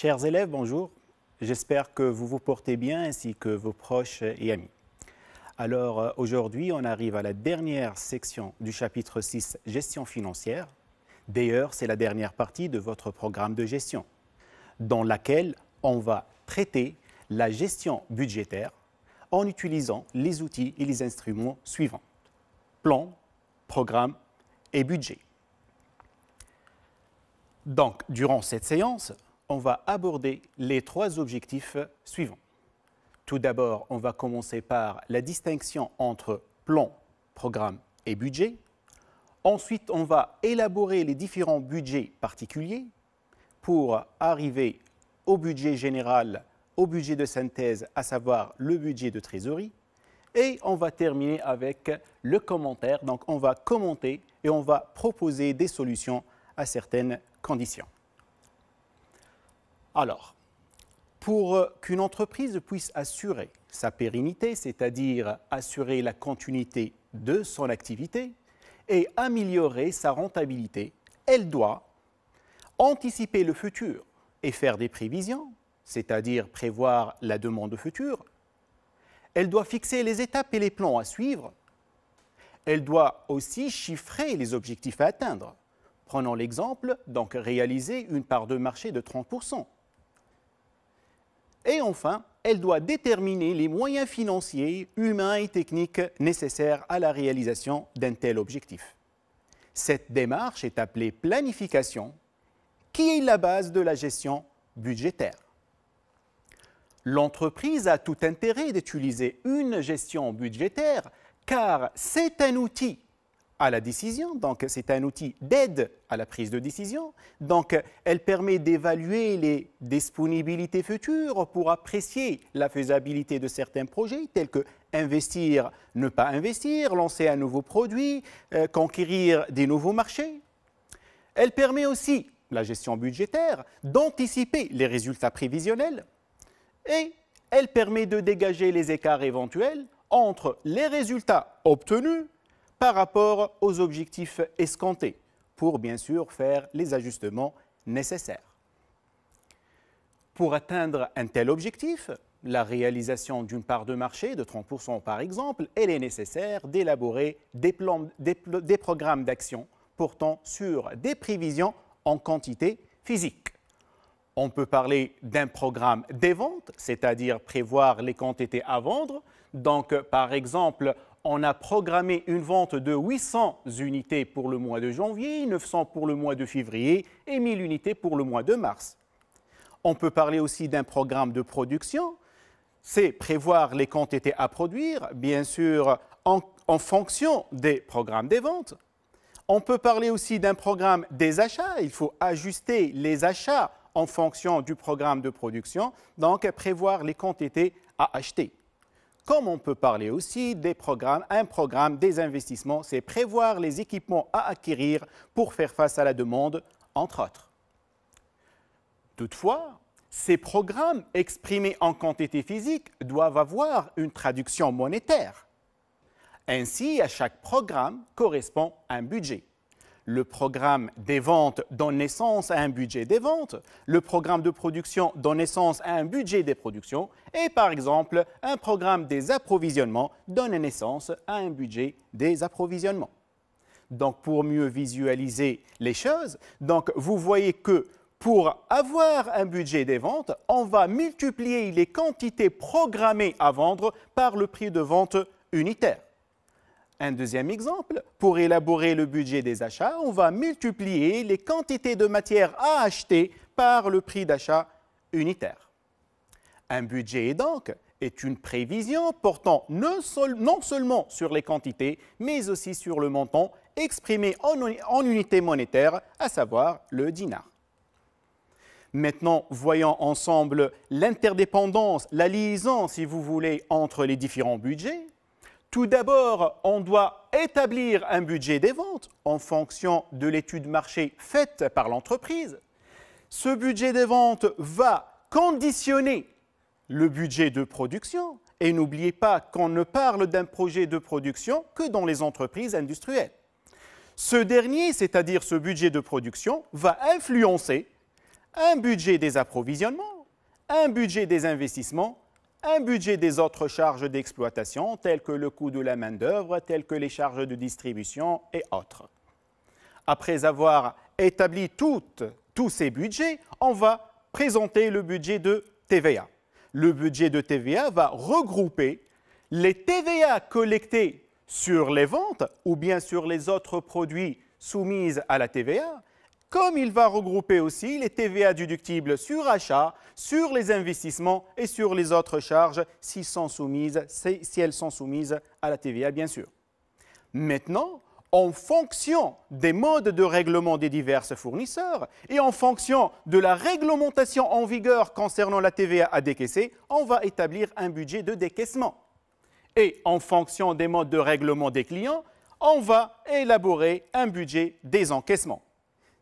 Chers élèves, bonjour. J'espère que vous vous portez bien ainsi que vos proches et amis. Alors aujourd'hui, on arrive à la dernière section du chapitre 6, gestion financière. D'ailleurs, c'est la dernière partie de votre programme de gestion, dans laquelle on va traiter la gestion budgétaire en utilisant les outils et les instruments suivants: plan, programme et budget. Donc, durant cette séance, on va aborder les trois objectifs suivants. Tout d'abord, on va commencer par la distinction entre plan, programme et budget. Ensuite, on va élaborer les différents budgets particuliers pour arriver au budget général, au budget de synthèse, à savoir le budget de trésorerie. Et on va terminer avec le commentaire. Donc, on va commenter et on va proposer des solutions à certaines conditions. Alors, pour qu'une entreprise puisse assurer sa pérennité, c'est-à-dire assurer la continuité de son activité et améliorer sa rentabilité, elle doit anticiper le futur et faire des prévisions, c'est-à-dire prévoir la demande future. Elle doit fixer les étapes et les plans à suivre. Elle doit aussi chiffrer les objectifs à atteindre. Prenons l'exemple, donc réaliser une part de marché de 30%. Et enfin, elle doit déterminer les moyens financiers, humains et techniques nécessaires à la réalisation d'un tel objectif. Cette démarche est appelée planification, qui est la base de la gestion budgétaire. L'entreprise a tout intérêt d'utiliser une gestion budgétaire car c'est un outil à la décision, donc c'est un outil d'aide à la prise de décision. Donc, elle permet d'évaluer les disponibilités futures pour apprécier la faisabilité de certains projets, tels que investir, ne pas investir, lancer un nouveau produit, conquérir des nouveaux marchés. Elle permet aussi, la gestion budgétaire, d'anticiper les résultats prévisionnels et elle permet de dégager les écarts éventuels entre les résultats obtenus par rapport aux objectifs escomptés, pour bien sûr faire les ajustements nécessaires. Pour atteindre un tel objectif, la réalisation d'une part de marché de 30% par exemple, il est nécessaire d'élaborer des programmes d'action portant sur des prévisions en quantité physique. On peut parler d'un programme des ventes, c'est-à-dire prévoir les quantités à vendre. Donc, par exemple, on a programmé une vente de 800 unités pour le mois de janvier, 900 pour le mois de février et 1000 unités pour le mois de mars. On peut parler aussi d'un programme de production. C'est prévoir les quantités à produire, bien sûr, en fonction des programmes des ventes. On peut parler aussi d'un programme des achats. Il faut ajuster les achats en fonction du programme de production, donc prévoir les quantités à acheter. Comme on peut parler aussi un programme des investissements, c'est prévoir les équipements à acquérir pour faire face à la demande, entre autres. Toutefois, ces programmes exprimés en quantité physique doivent avoir une traduction monétaire. Ainsi, à chaque programme correspond un budget. Le programme des ventes donne naissance à un budget des ventes, le programme de production donne naissance à un budget des productions et par exemple, un programme des approvisionnements donne naissance à un budget des approvisionnements. Donc, pour mieux visualiser les choses, donc vous voyez que pour avoir un budget des ventes, on va multiplier les quantités programmées à vendre par le prix de vente unitaire. Un deuxième exemple, pour élaborer le budget des achats, on va multiplier les quantités de matière à acheter par le prix d'achat unitaire. Un budget donc est une prévision portant non seulement sur les quantités, mais aussi sur le montant exprimé en unité monétaire, à savoir le dinar. Maintenant, voyons ensemble l'interdépendance, la liaison, si vous voulez, entre les différents budgets. Tout d'abord, on doit établir un budget des ventes en fonction de l'étude marché faite par l'entreprise. Ce budget des ventes va conditionner le budget de production. Et n'oubliez pas qu'on ne parle d'un projet de production que dans les entreprises industrielles. Ce dernier, c'est-à-dire ce budget de production, va influencer un budget des approvisionnements, un budget des investissements, un budget des autres charges d'exploitation, telles que le coût de la main-d'œuvre, telles que les charges de distribution et autres. Après avoir établi tous ces budgets, on va présenter le budget de TVA. Le budget de TVA va regrouper les TVA collectés sur les ventes ou bien sur les autres produits soumis à la TVA, comme il va regrouper aussi les TVA déductibles sur achat, sur les investissements et sur les autres charges si elles sont soumises à la TVA, bien sûr. Maintenant, en fonction des modes de règlement des divers fournisseurs et en fonction de la réglementation en vigueur concernant la TVA à décaisser, on va établir un budget de décaissement. Et en fonction des modes de règlement des clients, on va élaborer un budget des encaissements.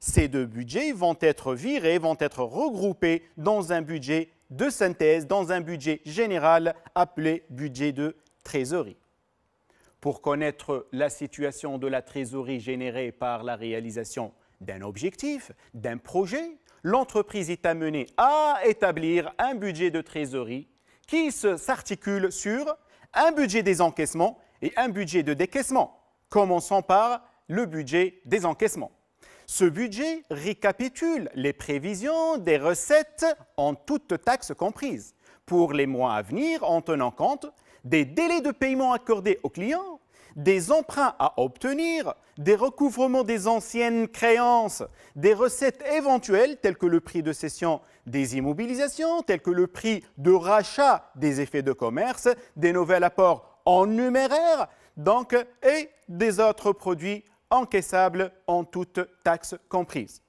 Ces deux budgets vont être virés, vont être regroupés dans un budget de synthèse, dans un budget général appelé budget de trésorerie. Pour connaître la situation de la trésorerie générée par la réalisation d'un objectif, d'un projet, l'entreprise est amenée à établir un budget de trésorerie qui s'articule sur un budget des encaissements et un budget de décaissement. Commençons par le budget des encaissements. Ce budget récapitule les prévisions des recettes en toutes taxes comprises pour les mois à venir en tenant compte des délais de paiement accordés aux clients, des emprunts à obtenir, des recouvrements des anciennes créances, des recettes éventuelles telles que le prix de cession des immobilisations, telles que le prix de rachat des effets de commerce, des nouveaux apports en numéraire, donc, et des autres produits encaissables en toutes taxes comprises.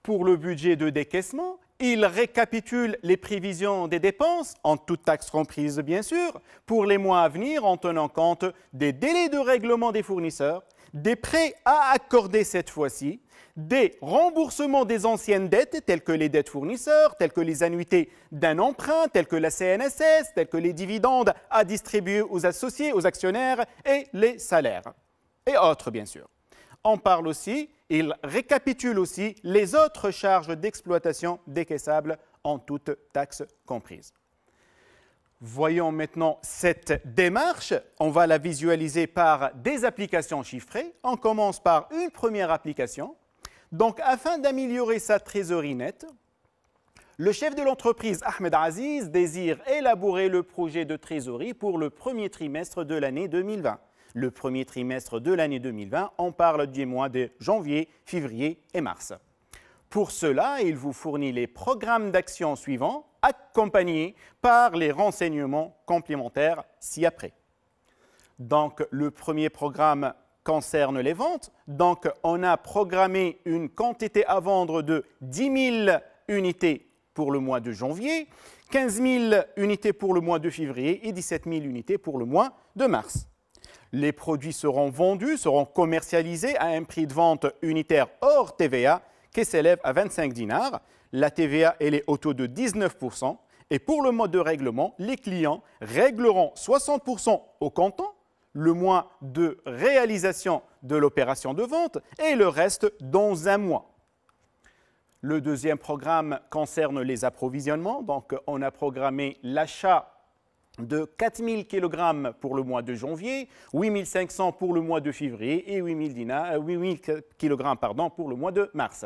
Pour le budget de décaissement, il récapitule les prévisions des dépenses, en toutes taxes comprises bien sûr, pour les mois à venir en tenant compte des délais de règlement des fournisseurs, des prêts à accorder cette fois-ci, des remboursements des anciennes dettes telles que les dettes fournisseurs, telles que les annuités d'un emprunt, telles que la CNSS, telles que les dividendes à distribuer aux associés, aux actionnaires et les salaires, et autres bien sûr. On parle aussi, il récapitule aussi les autres charges d'exploitation décaissables en toutes taxes comprises. Voyons maintenant cette démarche. On va la visualiser par des applications chiffrées. On commence par une première application. Donc, afin d'améliorer sa trésorerie nette, le chef de l'entreprise, Ahmed Aziz, désire élaborer le projet de trésorerie pour le premier trimestre de l'année 2020. Le premier trimestre de l'année 2020, on parle du mois de janvier, février et mars. Pour cela, il vous fournit les programmes d'action suivants, accompagnés par les renseignements complémentaires ci-après. Donc, le premier programme concerne les ventes. Donc, on a programmé une quantité à vendre de 10 000 unités pour le mois de janvier, 15 000 unités pour le mois de février et 17 000 unités pour le mois de mars. Les produits seront vendus, seront commercialisés à un prix de vente unitaire hors TVA qui s'élève à 25 dinars. La TVA elle est au taux de 19%. Et pour le mode de règlement, les clients régleront 60% au comptant, le mois de réalisation de l'opération de vente et le reste dans un mois. Le deuxième programme concerne les approvisionnements. Donc, on a programmé l'achat de 4 000 kg pour le mois de janvier, 8 500 pour le mois de février et 8 000 kg pour le mois de mars.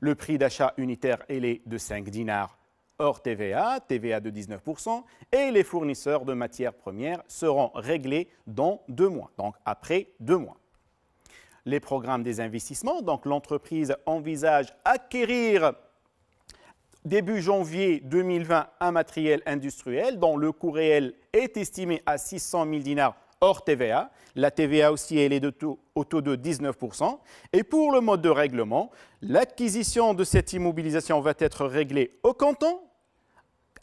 Le prix d'achat unitaire est de 5 dinars hors TVA, TVA de 19%, et les fournisseurs de matières premières seront réglés dans 2 mois, donc après 2 mois. Les programmes des investissements, donc l'entreprise envisage acquérir début janvier 2020 un matériel industriel dont le coût réel est estimé à 600 000 dinars hors TVA. La TVA aussi elle est au taux de 19%. Et pour le mode de règlement, l'acquisition de cette immobilisation va être réglée au comptant,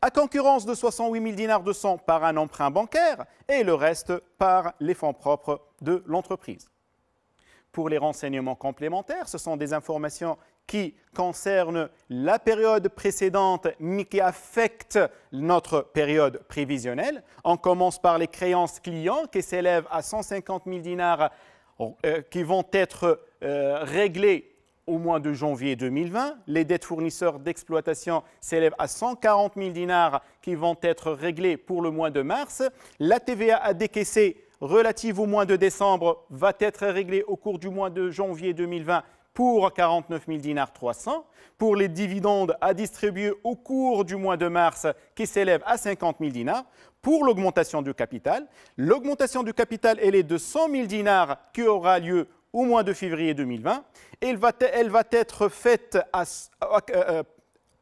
à concurrence de 68 000 dinars de 100 par un emprunt bancaire et le reste par les fonds propres de l'entreprise. Pour les renseignements complémentaires, ce sont des informations qui concernent la période précédente mais qui affectent notre période prévisionnelle. On commence par les créances clients qui s'élèvent à 150 000 dinars qui vont être réglées au mois de janvier 2020. Les dettes fournisseurs d'exploitation s'élèvent à 140 000 dinars qui vont être réglés pour le mois de mars. La TVA à décaisser relative au mois de décembre va être réglée au cours du mois de janvier 2020 pour 49 000 dinars 300. Pour les dividendes à distribuer au cours du mois de mars qui s'élèvent à 50 000 dinars. Pour l'augmentation du capital, elle est de 100 000 dinars qui aura lieu au mois de février 2020. Elle va être faite à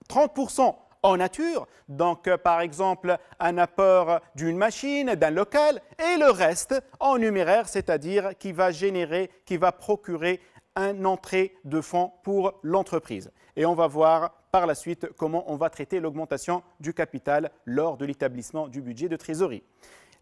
30% en nature, donc par exemple un apport d'une machine, d'un local, et le reste en numéraire, c'est-à-dire qui va procurer une entrée de fonds pour l'entreprise. Et on va voir par la suite comment on va traiter l'augmentation du capital lors de l'établissement du budget de trésorerie.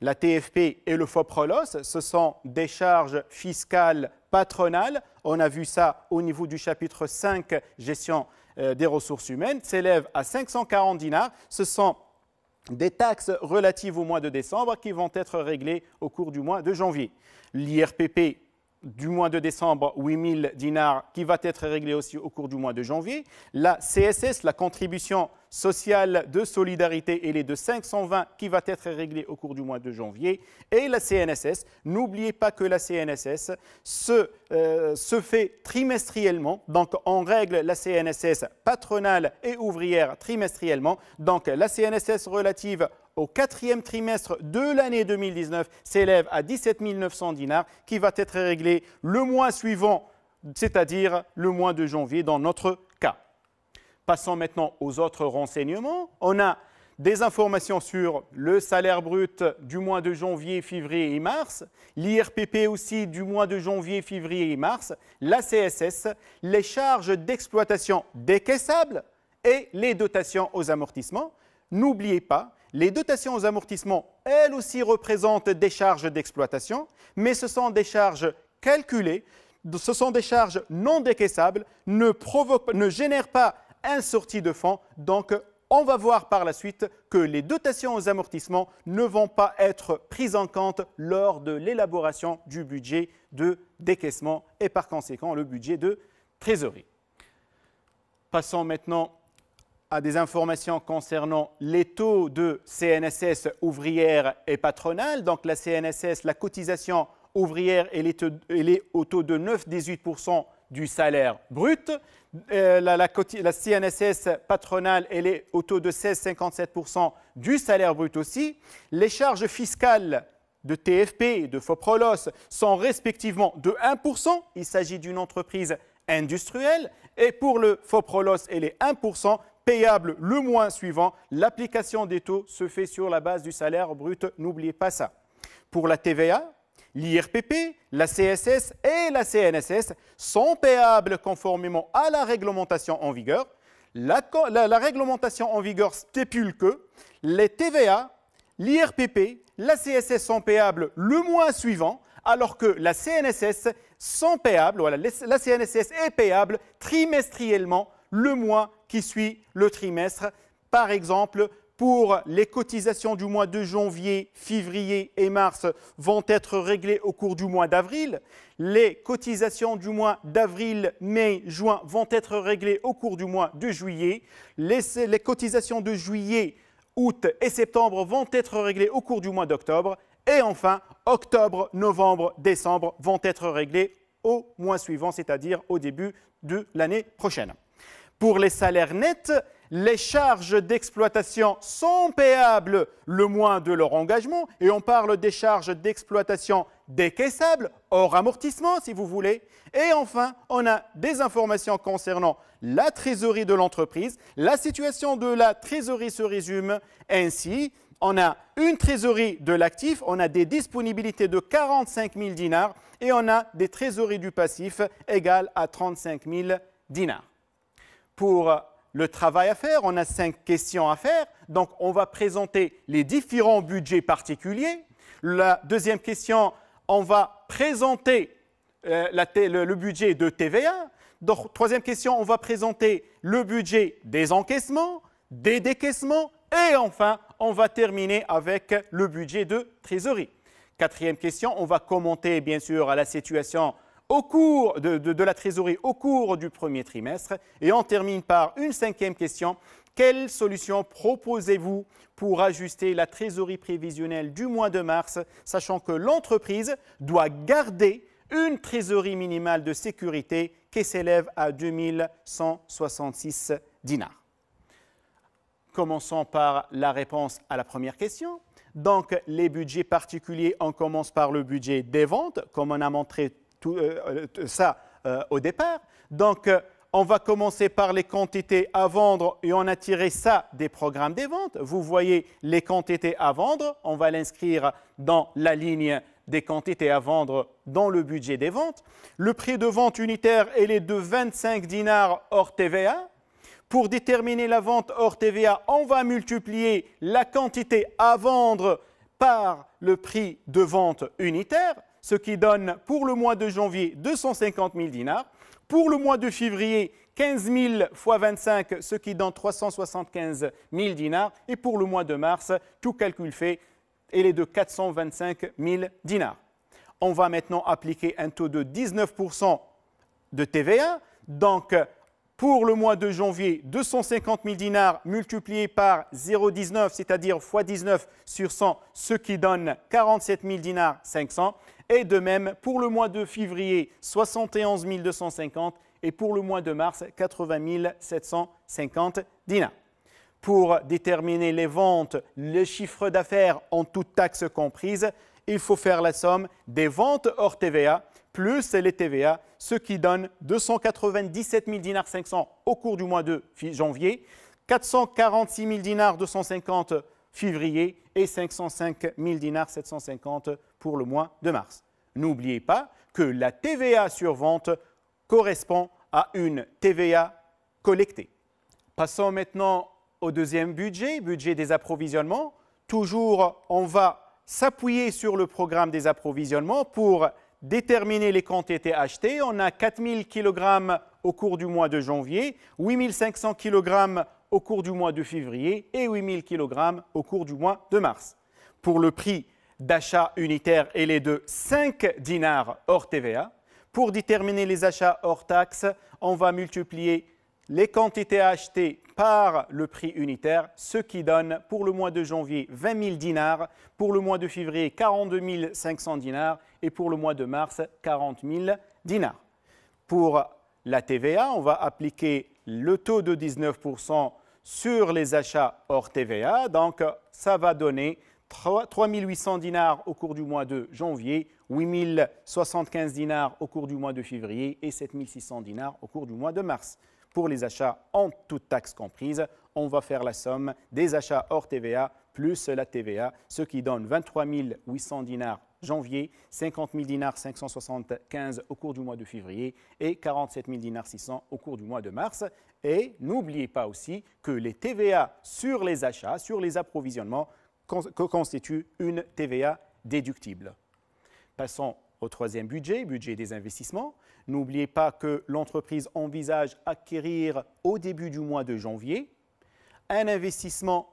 La TFP et le FOPROLOS, ce sont des charges fiscales patronales. On a vu ça au niveau du chapitre 5, gestion des ressources humaines, s'élèvent à 540 dinars. Ce sont des taxes relatives au mois de décembre qui vont être réglées au cours du mois de janvier. L'IRPP du mois de décembre, 8 000 dinars qui va être réglé aussi au cours du mois de janvier. La CSS, la contribution sociale de solidarité, elle est de 520 qui va être réglée au cours du mois de janvier. Et la CNSS, n'oubliez pas que la CNSS se fait trimestriellement. Donc on règle la CNSS patronale et ouvrière trimestriellement. Donc la CNSS relative au quatrième trimestre de l'année 2019 s'élève à 17 900 dinars qui va être réglé le mois suivant, c'est-à-dire le mois de janvier dans notre cas. Passons maintenant aux autres renseignements. On a des informations sur le salaire brut du mois de janvier, février et mars, l'IRPP aussi du mois de janvier, février et mars, la CSS, les charges d'exploitation décaissables et les dotations aux amortissements. N'oubliez pas, les dotations aux amortissements, elles aussi représentent des charges d'exploitation, mais ce sont des charges calculées, ce sont des charges non décaissables, ne génèrent pas un sortie de fonds. Donc, on va voir par la suite que les dotations aux amortissements ne vont pas être prises en compte lors de l'élaboration du budget de décaissement et par conséquent le budget de trésorerie. Passons maintenant à des informations concernant les taux de CNSS ouvrière et patronale. Donc la CNSS, la cotisation ouvrière, elle est au taux de 9,18% du salaire brut. La CNSS patronale, elle est au taux de 16,57% du salaire brut aussi. Les charges fiscales de TFP et de FOPROLOS sont respectivement de 1%. Il s'agit d'une entreprise industrielle. Et pour le FOPROLOS, elle est 1%. Payable le mois suivant. L'application des taux se fait sur la base du salaire brut. N'oubliez pas ça. Pour la TVA, l'IRPP, la CSS et la CNSS sont payables conformément à la réglementation en vigueur. La réglementation en vigueur stipule que les TVA, l'IRPP, la CSS sont payables le mois suivant, alors que la CNSS sont payables, voilà, la CNSS est payable trimestriellement le mois qui suit le trimestre. Par exemple, pour les cotisations du mois de janvier, février et mars vont être réglées au cours du mois d'avril. Les cotisations du mois d'avril, mai, juin vont être réglées au cours du mois de juillet. Les cotisations de juillet, août et septembre vont être réglées au cours du mois d'octobre. Et enfin, octobre, novembre, décembre vont être réglées au mois suivant, c'est-à-dire au début de l'année prochaine. Pour les salaires nets, les charges d'exploitation sont payables le mois de leur engagement et on parle des charges d'exploitation décaissables, hors amortissement si vous voulez. Et enfin, on a des informations concernant la trésorerie de l'entreprise. La situation de la trésorerie se résume ainsi. On a une trésorerie de l'actif, on a des disponibilités de 45 000 dinars et on a des trésoreries du passif égales à 35 000 dinars. Pour le travail à faire, on a 5 questions à faire. Donc, on va présenter les différents budgets particuliers. La deuxième question, on va présenter le budget de TVA. Donc, troisième question, on va présenter le budget des encaissements, des décaissements. Et enfin, on va terminer avec le budget de trésorerie. Quatrième question, on va commenter bien sûr la situation au cours de la trésorerie au cours du premier trimestre. Et on termine par une cinquième question. Quelle solution proposez-vous pour ajuster la trésorerie prévisionnelle du mois de mars, sachant que l'entreprise doit garder une trésorerie minimale de sécurité qui s'élève à 2166 dinars? Commençons par la réponse à la première question. Donc, les budgets particuliers, on commence par le budget des ventes, comme on a montré ça au départ. Donc, on va commencer par les quantités à vendre et on a tiré ça des programmes des ventes. Vous voyez les quantités à vendre, on va l'inscrire dans la ligne des quantités à vendre dans le budget des ventes. Le prix de vente unitaire, il est de 25 dinars hors TVA. Pour déterminer la vente hors TVA, on va multiplier la quantité à vendre par le prix de vente unitaire, ce qui donne pour le mois de janvier 250 000 dinars. Pour le mois de février, 15 000 fois 25, ce qui donne 375 000 dinars. Et pour le mois de mars, tout calcul fait, il est de 425 000 dinars. On va maintenant appliquer un taux de 19% de TVA. Donc, pour le mois de janvier, 250 000 dinars multipliés par 0,19, c'est-à-dire fois 19 sur 100, ce qui donne 47 000 dinars 500. Et de même, pour le mois de février, 71 250 et pour le mois de mars, 80 750 dinars. Pour déterminer les ventes, le chiffre d'affaires en toutes taxes comprises, il faut faire la somme des ventes hors TVA plus les TVA, ce qui donne 297 000 dinars 500 au cours du mois de janvier, 446 000 dinars 250 février et 505 000 dinars 750 pour le mois de mars. N'oubliez pas que la TVA sur vente correspond à une TVA collectée. Passons maintenant au deuxième budget, budget des approvisionnements. Toujours, on va s'appuyer sur le programme des approvisionnements pour déterminer les quantités achetées. On a 4 000 kg au cours du mois de janvier, 8 500 kg au cours du mois de février et 8 000 kg au cours du mois de mars. Pour le prix d'achat unitaire, il est de 5 dinars hors TVA. Pour déterminer les achats hors taxes, on va multiplier les quantités achetées par le prix unitaire, ce qui donne pour le mois de janvier 20 000 dinars, pour le mois de février 42 500 dinars et pour le mois de mars 40 000 dinars. Pour la TVA, on va appliquer le taux de 19% sur les achats hors TVA, donc ça va donner 3 800 dinars au cours du mois de janvier, 8 075 dinars au cours du mois de février et 7 600 dinars au cours du mois de mars. Pour les achats en toutes taxes comprises, on va faire la somme des achats hors TVA plus la TVA, ce qui donne 23 800 dinars janvier, 50 000 dinars 575 au cours du mois de février et 47 000 dinars 600 au cours du mois de mars. Et n'oubliez pas aussi que les TVA sur les achats, sur les approvisionnements, constituent une TVA déductible. Passons au troisième budget, budget des investissements. N'oubliez pas que l'entreprise envisage acquérir au début du mois de janvier un investissement,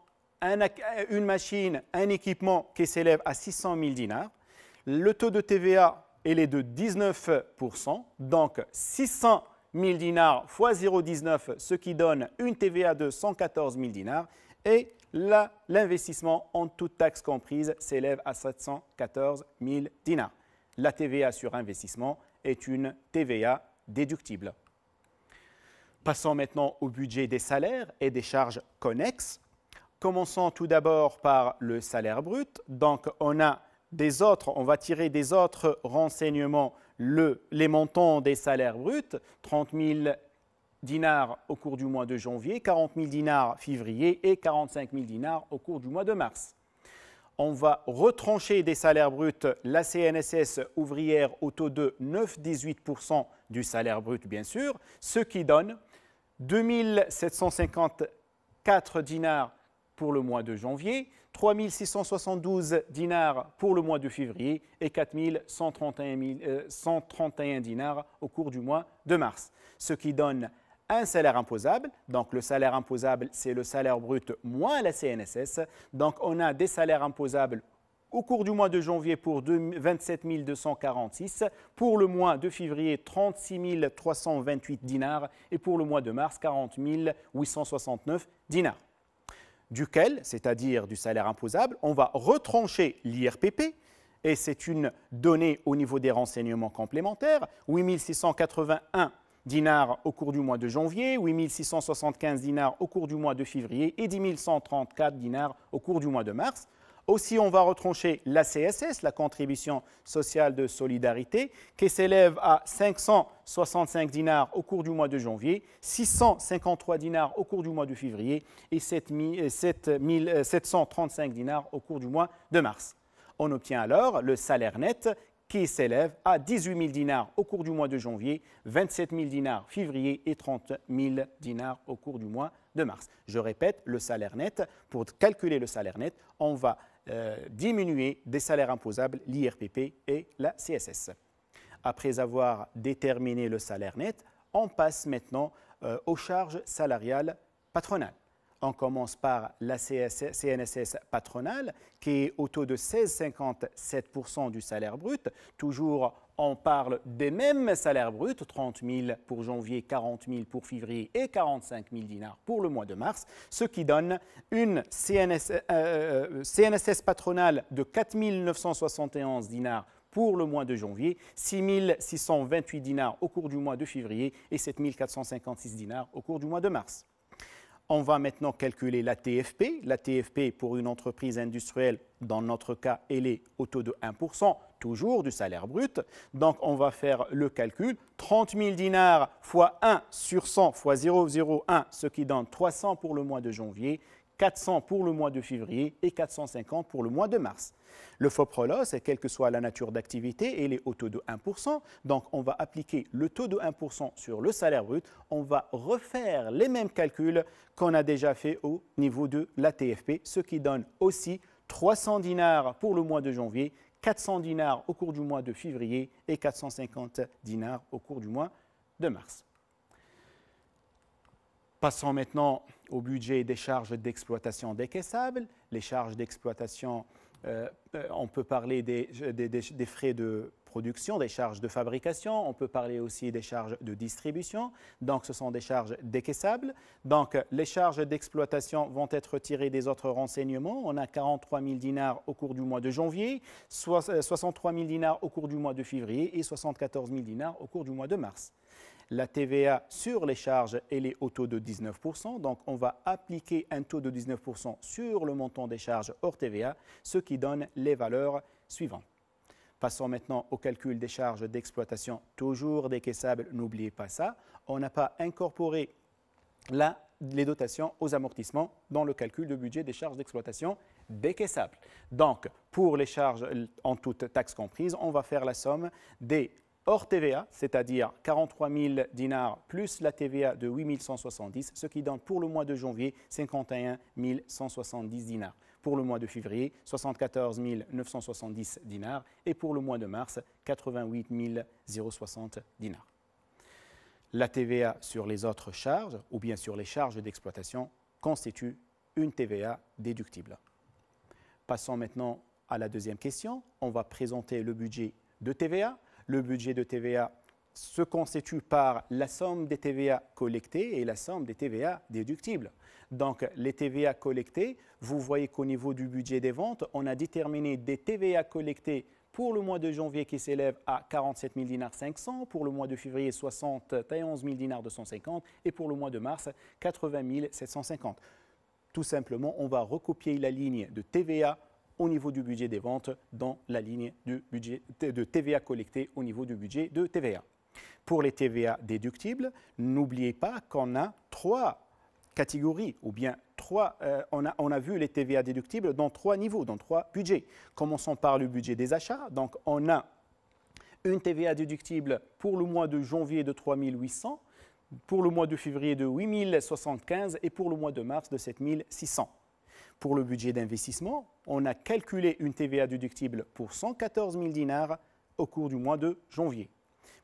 une machine, un équipement qui s'élève à 600 000 dinars. Le taux de TVA il est de 19%, donc 600 000 dinars fois 0,19, ce qui donne une TVA de 114 000 dinars. Et là, l'investissement en toutes taxes comprises s'élève à 714 000 dinars. La TVA sur investissement est une TVA déductible. Passons maintenant au budget des salaires et des charges connexes. Commençons tout d'abord par le salaire brut. Donc, on va tirer des autres renseignements les montants des salaires bruts, 30 000 dinars au cours du mois de janvier, 40 000 dinars février et 45 000 dinars au cours du mois de mars. On va retrancher des salaires bruts la CNSS ouvrière au taux de 9,18% du salaire brut, bien sûr, ce qui donne 2 754 dinars pour le mois de janvier, 3 672 dinars pour le mois de février et 4 131 dinars au cours du mois de mars, ce qui donne un salaire imposable. Donc, le salaire imposable, c'est le salaire brut moins la CNSS. Donc, on a des salaires imposables au cours du mois de janvier pour 27 246, pour le mois de février 36 328 dinars et pour le mois de mars 40 869 dinars. Duquel, c'est-à-dire du salaire imposable, on va retrancher l'IRPP, et c'est une donnée au niveau des renseignements complémentaires, 8 681 dinars au cours du mois de janvier, 8 675 dinars au cours du mois de février et 10 134 dinars au cours du mois de mars. Aussi, on va retrancher la CSS, la contribution sociale de solidarité, qui s'élève à 565 dinars au cours du mois de janvier, 653 dinars au cours du mois de février et 735 dinars au cours du mois de mars. On obtient alors le salaire net qui s'élève à 18 000 dinars au cours du mois de janvier, 27 000 dinars février et 30 000 dinars au cours du mois de mars. Je répète, le salaire net, pour calculer le salaire net, on va diminuer des salaires imposables, l'IRPP et la CSS. Après avoir déterminé le salaire net, on passe maintenant aux charges salariales patronales. On commence par la CNSS patronale qui est au taux de 16,57% du salaire brut. Toujours, on parle des mêmes salaires bruts, 30 000 pour janvier, 40 000 pour février et 45 000 dinars pour le mois de mars, ce qui donne une CNSS patronale de 4 971 dinars pour le mois de janvier, 6 628 dinars au cours du mois de février et 7 456 dinars au cours du mois de mars. On va maintenant calculer la TFP. La TFP pour une entreprise industrielle, dans notre cas, elle est au taux de 1%, toujours du salaire brut. Donc, on va faire le calcul. 30 000 dinars fois 1 sur 100 fois 0,01, ce qui donne 300 pour le mois de janvier, 400 pour le mois de février et 450 pour le mois de mars. Le FOPROLOS, quelle que soit la nature d'activité, il est au taux de 1%. Donc, on va appliquer le taux de 1% sur le salaire brut. On va refaire les mêmes calculs qu'on a déjà fait au niveau de la TFP, ce qui donne aussi 300 dinars pour le mois de janvier, 400 dinars au cours du mois de février et 450 dinars au cours du mois de mars. Passons maintenant au budget des charges d'exploitation décaissables. Les charges d'exploitation, on peut parler des frais de production, des charges de fabrication, on peut parler aussi des charges de distribution. Donc, ce sont des charges décaissables. Donc, les charges d'exploitation vont être tirées des autres renseignements. On a 43 000 dinars au cours du mois de janvier, 63 000 dinars au cours du mois de février et 74 000 dinars au cours du mois de mars. La TVA sur les charges, elle est au taux de 19%. Donc, on va appliquer un taux de 19% sur le montant des charges hors TVA, ce qui donne les valeurs suivantes. Passons maintenant au calcul des charges d'exploitation, toujours décaissables, n'oubliez pas ça. On n'a pas incorporé les dotations aux amortissements dans le calcul de budget des charges d'exploitation décaissables. Donc, pour les charges en toutes taxes comprises, on va faire la somme des hors TVA, c'est-à-dire 43 000 dinars plus la TVA de 8 170, ce qui donne pour le mois de janvier 51 170 dinars. Pour le mois de février, 74 970 dinars et pour le mois de mars, 88 060 dinars. La TVA sur les autres charges ou bien sur les charges d'exploitation constitue une TVA déductible. Passons maintenant à la deuxième question. On va présenter le budget de TVA. Le budget de TVA se constitue par la somme des TVA collectées et la somme des TVA déductibles. Donc, les TVA collectées, vous voyez qu'au niveau du budget des ventes, on a déterminé des TVA collectées pour le mois de janvier qui s'élèvent à 47 000 dinars 500, pour le mois de février 71 000 dinars 250 et pour le mois de mars 80 750. Tout simplement, on va recopier la ligne de TVA au niveau du budget des ventes dans la ligne du budget de TVA collectée au niveau du budget de TVA. Pour les TVA déductibles, n'oubliez pas qu'on a trois catégories ou bien on a vu les TVA déductibles dans trois niveaux, dans trois budgets. Commençons par le budget des achats. Donc, on a une TVA déductible pour le mois de janvier de 3 800, pour le mois de février de 8 075 et pour le mois de mars de 7 600. Pour le budget d'investissement, on a calculé une TVA déductible pour 114 000 dinars au cours du mois de janvier.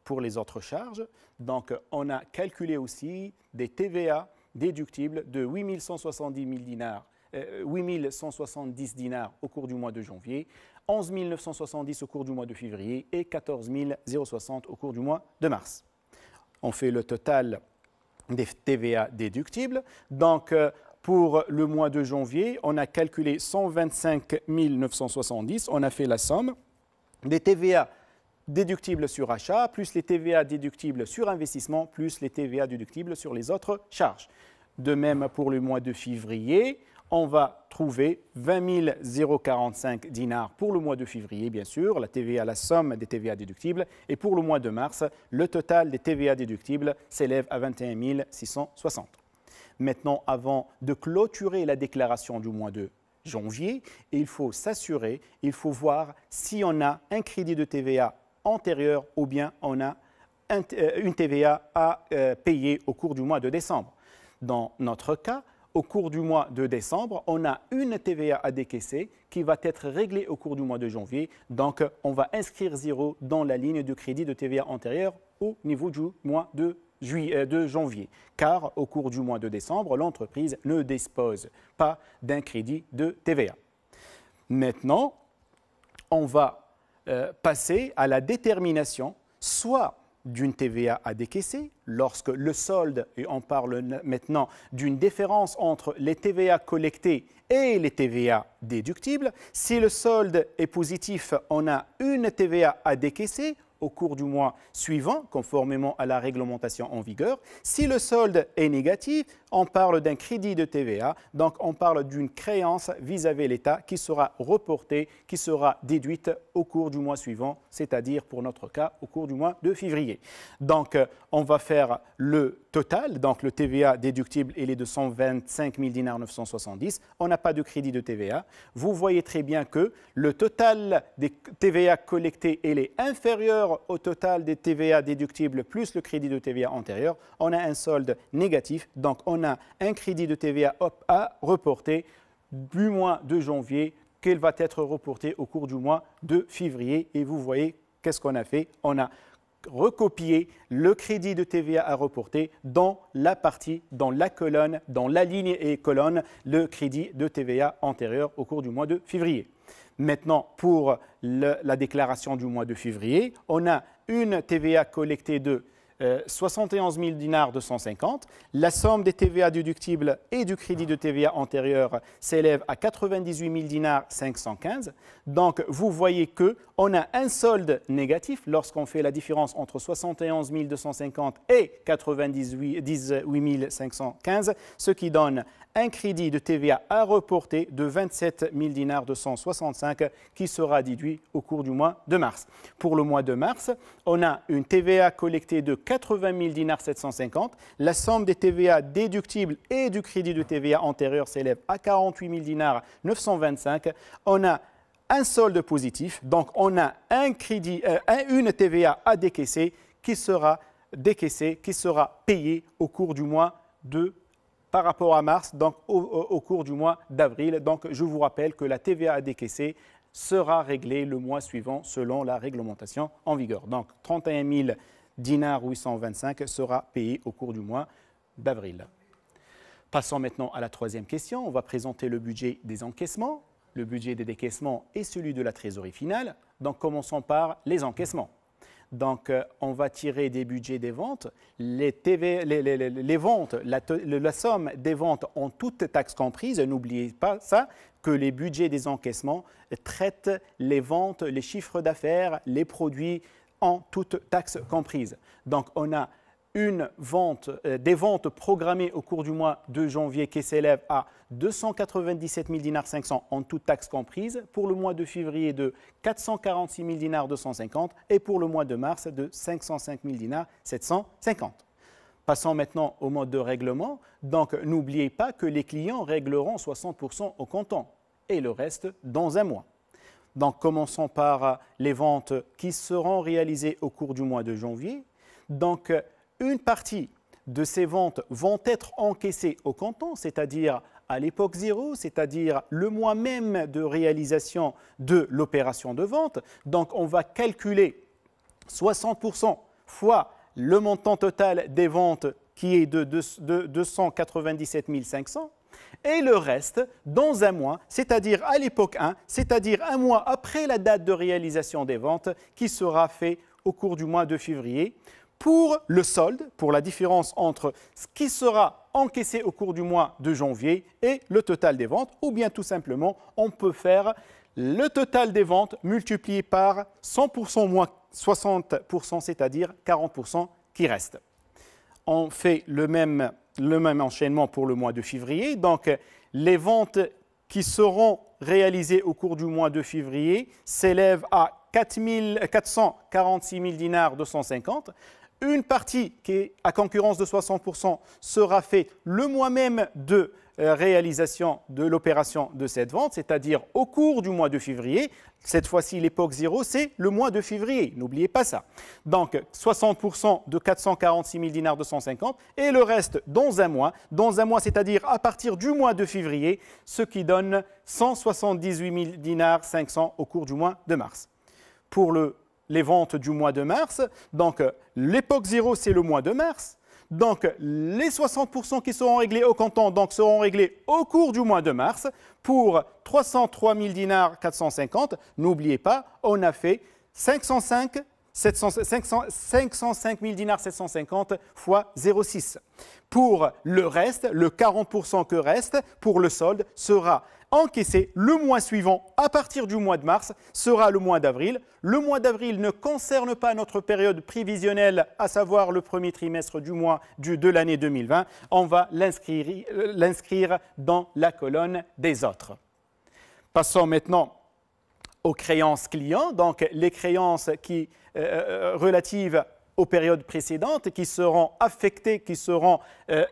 Pour les autres charges, donc, on a calculé aussi des TVA déductibles de 8 170 000 dinars 8 170 dinars au cours du mois de janvier, 11 970 au cours du mois de février et 14 060 au cours du mois de mars. On fait le total des TVA déductibles. Donc, pour le mois de janvier, on a calculé 125 970, on a fait la somme des TVA déductibles sur achat, plus les TVA déductibles sur investissement, plus les TVA déductibles sur les autres charges. De même, pour le mois de février, on va trouver 20 045 dinars pour le mois de février, bien sûr, la TVA, la somme des TVA déductibles. Et pour le mois de mars, le total des TVA déductibles s'élève à 21 660. Maintenant, avant de clôturer la déclaration du mois de janvier, il faut s'assurer, il faut voir si on a un crédit de TVA antérieur ou bien on a une TVA à payer au cours du mois de décembre. Dans notre cas, au cours du mois de décembre, on a une TVA à décaisser qui va être réglée au cours du mois de janvier. Donc, on va inscrire 0 dans la ligne de crédit de TVA antérieur au niveau du mois de janvier. Car au cours du mois de décembre, l'entreprise ne dispose pas d'un crédit de TVA. Maintenant, on va passer à la détermination soit d'une TVA à décaisser, lorsque le solde, et on parle maintenant d'une différence entre les TVA collectés et les TVA déductibles. Si le solde est positif, on a une TVA à décaisser au cours du mois suivant, conformément à la réglementation en vigueur. Si le solde est négatif, on parle d'un crédit de TVA, donc on parle d'une créance vis-à-vis l'État qui sera reportée, qui sera déduite au cours du mois suivant, c'est-à-dire pour notre cas au cours du mois de février. Donc on va faire le total, donc le TVA déductible il est de 125 000 dinars 970, on n'a pas de crédit de TVA. Vous voyez très bien que le total des TVA collectés il est inférieur au total des TVA déductibles plus le crédit de TVA antérieur. On a un solde négatif, donc on a un crédit de TVA à reporter du mois de janvier qu'il va être reporté au cours du mois de février. Et vous voyez qu'est-ce qu'on a fait? On a recopié le crédit de TVA à reporter dans la partie, dans la colonne, dans la ligne et colonne, le crédit de TVA antérieur au cours du mois de février. Maintenant, pour la déclaration du mois de février, on a une TVA collectée de 71 000 dinars 250. La somme des TVA déductibles et du crédit de TVA antérieur s'élève à 98 000 dinars 515. Donc, vous voyez qu'on a un solde négatif lorsqu'on fait la différence entre 71 250 et 98 515, ce qui donne un crédit de TVA à reporter de 27 000 dinars 265 qui sera déduit au cours du mois de mars. Pour le mois de mars, on a une TVA collectée de 80 000 dinars 750. La somme des TVA déductibles et du crédit de TVA antérieur s'élève à 48 000 dinars 925. On a un solde positif, donc on a une TVA à décaisser qui sera payée au cours du mois de par rapport à mars, donc au cours du mois d'avril. Donc, je vous rappelle que la TVA à décaisser sera réglée le mois suivant selon la réglementation en vigueur. Donc, 31 000 dinars 825 sera payé au cours du mois d'avril. Passons maintenant à la troisième question. On va présenter le budget des encaissements. Le budget des décaissements est celui de la trésorerie finale. Donc, commençons par les encaissements. Donc, on va tirer des budgets des ventes. Les ventes, la somme des ventes en toutes taxes comprises, n'oubliez pas ça, que les budgets des encaissements traitent les ventes, les chiffres d'affaires, les produits en toutes taxes comprises. Donc, on a des ventes programmées au cours du mois de janvier qui s'élèvent à 297 000 dinars 500 en toutes taxes comprises, pour le mois de février de 446 000 dinars 250 et pour le mois de mars de 505 000 dinars 750. Passons maintenant au mode de règlement. Donc, n'oubliez pas que les clients régleront 60% au comptant et le reste dans un mois. Donc, commençons par les ventes qui seront réalisées au cours du mois de janvier. Donc, une partie de ces ventes vont être encaissées au comptant, c'est-à-dire à l'époque zéro, c'est-à-dire le mois même de réalisation de l'opération de vente. Donc, on va calculer 60% fois le montant total des ventes qui est de 297 500. et le reste dans un mois, c'est-à-dire à l'époque 1, c'est-à-dire un mois après la date de réalisation des ventes qui sera fait au cours du mois de février, pour le solde, pour la différence entre ce qui sera encaissé au cours du mois de janvier et le total des ventes, ou bien tout simplement, on peut faire le total des ventes multiplié par 100% moins 60%, c'est-à-dire 40% qui reste. On fait le même enchaînement pour le mois de février. Donc, les ventes qui seront réalisées au cours du mois de février s'élèvent à 446 000 dinars 250. Une partie qui est à concurrence de 60% sera faite le mois même de réalisation de l'opération de cette vente, c'est-à-dire au cours du mois de février. Cette fois-ci, l'époque 0, c'est le mois de février. N'oubliez pas ça. Donc, 60% de 446 000 dinars 250 et le reste dans un mois. Dans un mois, c'est-à-dire à partir du mois de février, ce qui donne 178 000 dinars 500 au cours du mois de mars. Pour les ventes du mois de mars, donc l'époque 0, c'est le mois de mars. Donc, les 60% qui seront réglés au comptant seront réglés au cours du mois de mars pour 303 000 dinars 450. N'oubliez pas, on a fait 505 000 dinars 750 fois 0,6. Pour le reste, le 40% que reste pour le solde sera encaissé le mois suivant à partir du mois de mars, sera le mois d'avril. Le mois d'avril ne concerne pas notre période prévisionnelle, à savoir le premier trimestre du mois de l'année 2020. On va l'inscrire dans la colonne des autres. Passons maintenant aux créances clients, donc les créances relatives aux périodes précédentes qui seront affectées, qui seront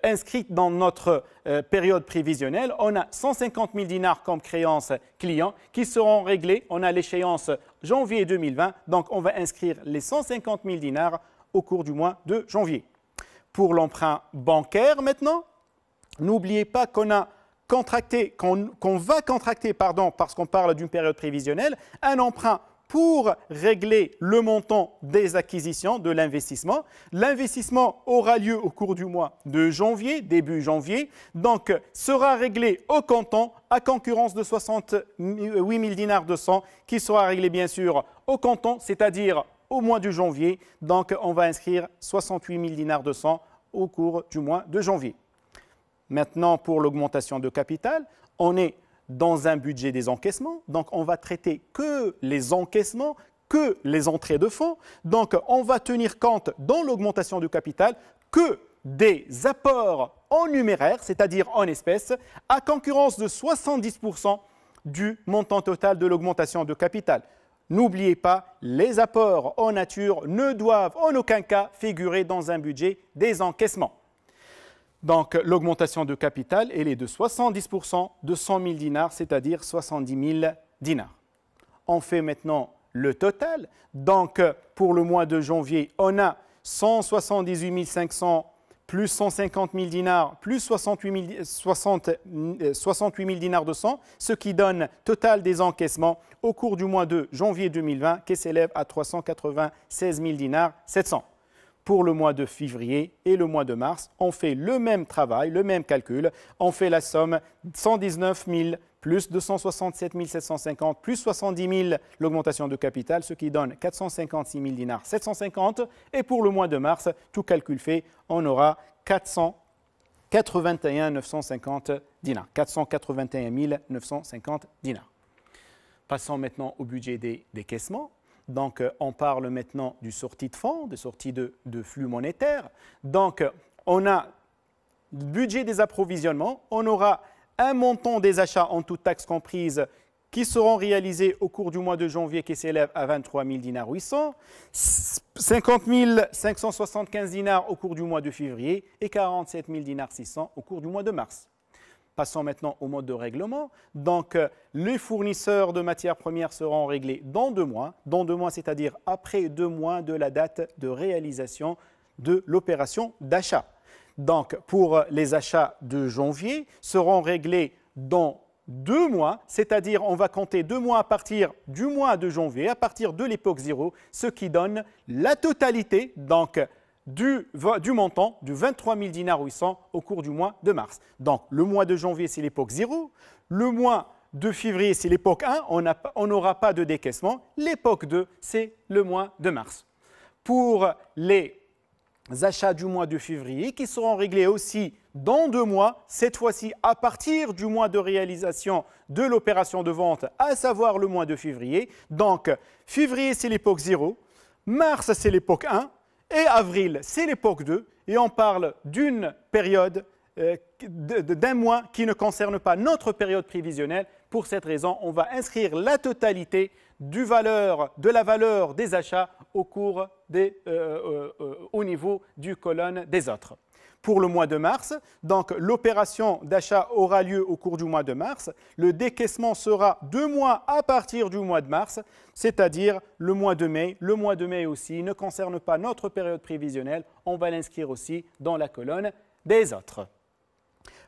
inscrites dans notre période prévisionnelle. On a 150 000 dinars comme créances clients qui seront réglées. On a l'échéance janvier 2020, donc on va inscrire les 150 000 dinars au cours du mois de janvier. Pour l'emprunt bancaire maintenant, n'oubliez pas qu'on va contracter, parce qu'on parle d'une période prévisionnelle, un emprunt pour régler le montant des acquisitions, de l'investissement. L'investissement aura lieu au cours du mois de janvier, début janvier, donc sera réglé au comptant à concurrence de 68 000 dinars 200 qui sera réglé bien sûr au comptant, c'est-à-dire au mois de janvier. Donc on va inscrire 68 000 dinars 200 au cours du mois de janvier. Maintenant pour l'augmentation de capital, on est dans un budget des encaissements, donc on va traiter que les encaissements, que les entrées de fonds. Donc on va tenir compte dans l'augmentation du capital que des apports en numéraire, c'est-à-dire en espèces, à concurrence de 70% du montant total de l'augmentation de capital. N'oubliez pas, les apports en nature ne doivent en aucun cas figurer dans un budget des encaissements. Donc, l'augmentation de capital, elle est de 70% de 100 000 dinars, c'est-à-dire 70 000 dinars. On fait maintenant le total. Donc, pour le mois de janvier, on a 178 500 plus 150 000 dinars, plus 68 000 dinars de 100, ce qui donne total des encaissements au cours du mois de janvier 2020 qui s'élève à 396 000 dinars 700. Pour le mois de février et le mois de mars, on fait le même travail, le même calcul. On fait la somme 119 000 plus 267 750 plus 70 000 l'augmentation de capital, ce qui donne 456 000 dinars 750. Et pour le mois de mars, tout calcul fait, on aura 481 950 dinars. 481 950 dinars. Passons maintenant au budget des décaissements. Donc, on parle maintenant du sortie de fonds, de sortie de flux monétaires. Donc, on a le budget des approvisionnements. On aura un montant des achats en toutes taxes comprises qui seront réalisés au cours du mois de janvier qui s'élève à 23 000 dinars 800, 50 575 dinars au cours du mois de février et 47 000 dinars 600 au cours du mois de mars. Passons maintenant au mode de règlement. Donc, les fournisseurs de matières premières seront réglés dans 2 mois. Dans 2 mois, c'est-à-dire après 2 mois de la date de réalisation de l'opération d'achat. Donc, pour les achats de janvier, seront réglés dans 2 mois, c'est-à-dire on va compter 2 mois à partir du mois de janvier, à partir de l'époque 0, ce qui donne la totalité, donc du montant de 23 000 dinars 800 au cours du mois de mars. Donc, le mois de janvier, c'est l'époque 0. Le mois de février, c'est l'époque 1. On n'aura pas de décaissement. L'époque 2, c'est le mois de mars. Pour les achats du mois de février, qui seront réglés aussi dans 2 mois, cette fois-ci à partir du mois de réalisation de l'opération de vente, à savoir le mois de février. Donc, février, c'est l'époque 0. Mars, c'est l'époque 1. Et avril, c'est l'époque 2, et on parle d'une période, d'un mois qui ne concerne pas notre période prévisionnelle. Pour cette raison, on va inscrire la totalité de la valeur des achats au niveau du colonne des autres. Pour le mois de mars, donc l'opération d'achat aura lieu au cours du mois de mars. Le décaissement sera 2 mois à partir du mois de mars, c'est-à-dire le mois de mai. Le mois de mai aussi ne concerne pas notre période prévisionnelle. On va l'inscrire aussi dans la colonne des autres.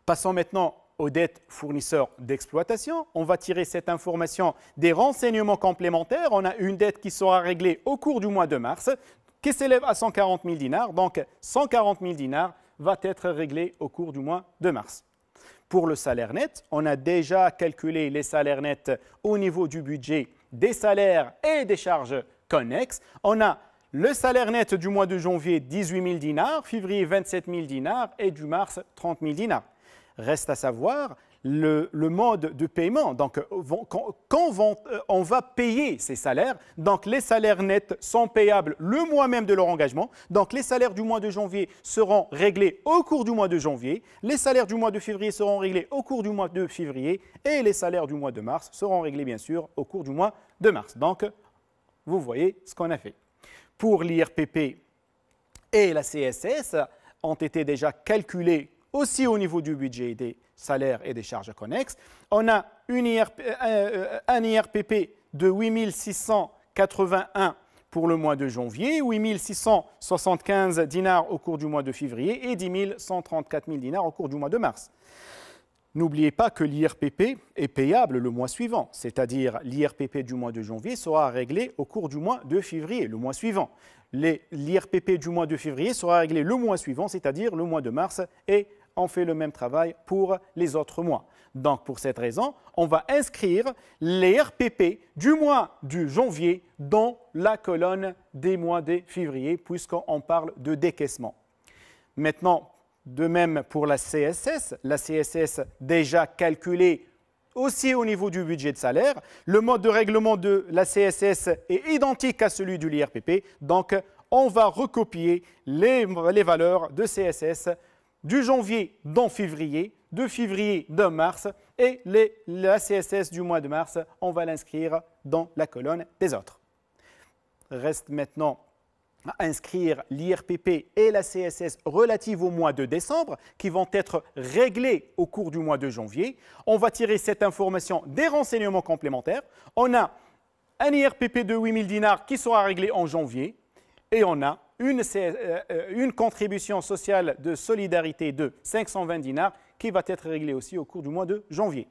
Passons maintenant aux dettes fournisseurs d'exploitation. On va tirer cette information des renseignements complémentaires. On a une dette qui sera réglée au cours du mois de mars, qui s'élève à 140 000 dinars. Donc 140 000 dinars va être réglé au cours du mois de mars. Pour le salaire net, on a déjà calculé les salaires nets au niveau du budget des salaires et des charges connexes. On a le salaire net du mois de janvier, 18 000 dinars, février, 27 000 dinars et du mars, 30 000 dinars. Reste à savoir le mode de paiement. Donc, quand on va payer ces salaires, donc les salaires nets sont payables le mois même de leur engagement. Donc, les salaires du mois de janvier seront réglés au cours du mois de janvier. Les salaires du mois de février seront réglés au cours du mois de février. Et les salaires du mois de mars seront réglés, bien sûr, au cours du mois de mars. Donc, vous voyez ce qu'on a fait. Pour l'IRPP et la CSS ont été déjà calculés aussi au niveau du budget des salaires et des charges connexes. On a un IRPP de 8 681 pour le mois de janvier, 8 675 dinars au cours du mois de février et 10 134 000 dinars au cours du mois de mars. N'oubliez pas que l'IRPP est payable le mois suivant, c'est-à-dire l'IRPP du mois de janvier sera réglé au cours du mois de février, le mois suivant. L'IRPP du mois de février sera réglé le mois suivant, c'est-à-dire le mois de mars, et on fait le même travail pour les autres mois. Donc, pour cette raison, on va inscrire les RPP du mois de janvier dans la colonne des mois de février, puisqu'on parle de décaissement. Maintenant, de même pour la CSS déjà calculée aussi au niveau du budget de salaire. Le mode de règlement de la CSS est identique à celui de l'IRPP, donc on va recopier les valeurs de CSS du janvier dans février, de février dans mars, et la CSS du mois de mars, on va l'inscrire dans la colonne des autres. Reste maintenant à inscrire l'IRPP et la CSS relatives au mois de décembre, qui vont être réglés au cours du mois de janvier. On va tirer cette information des renseignements complémentaires. On a un IRPP de 8 000 dinars qui sera réglé en janvier, et on a une contribution sociale de solidarité de 520 dinars qui va être réglée aussi au cours du mois de janvier.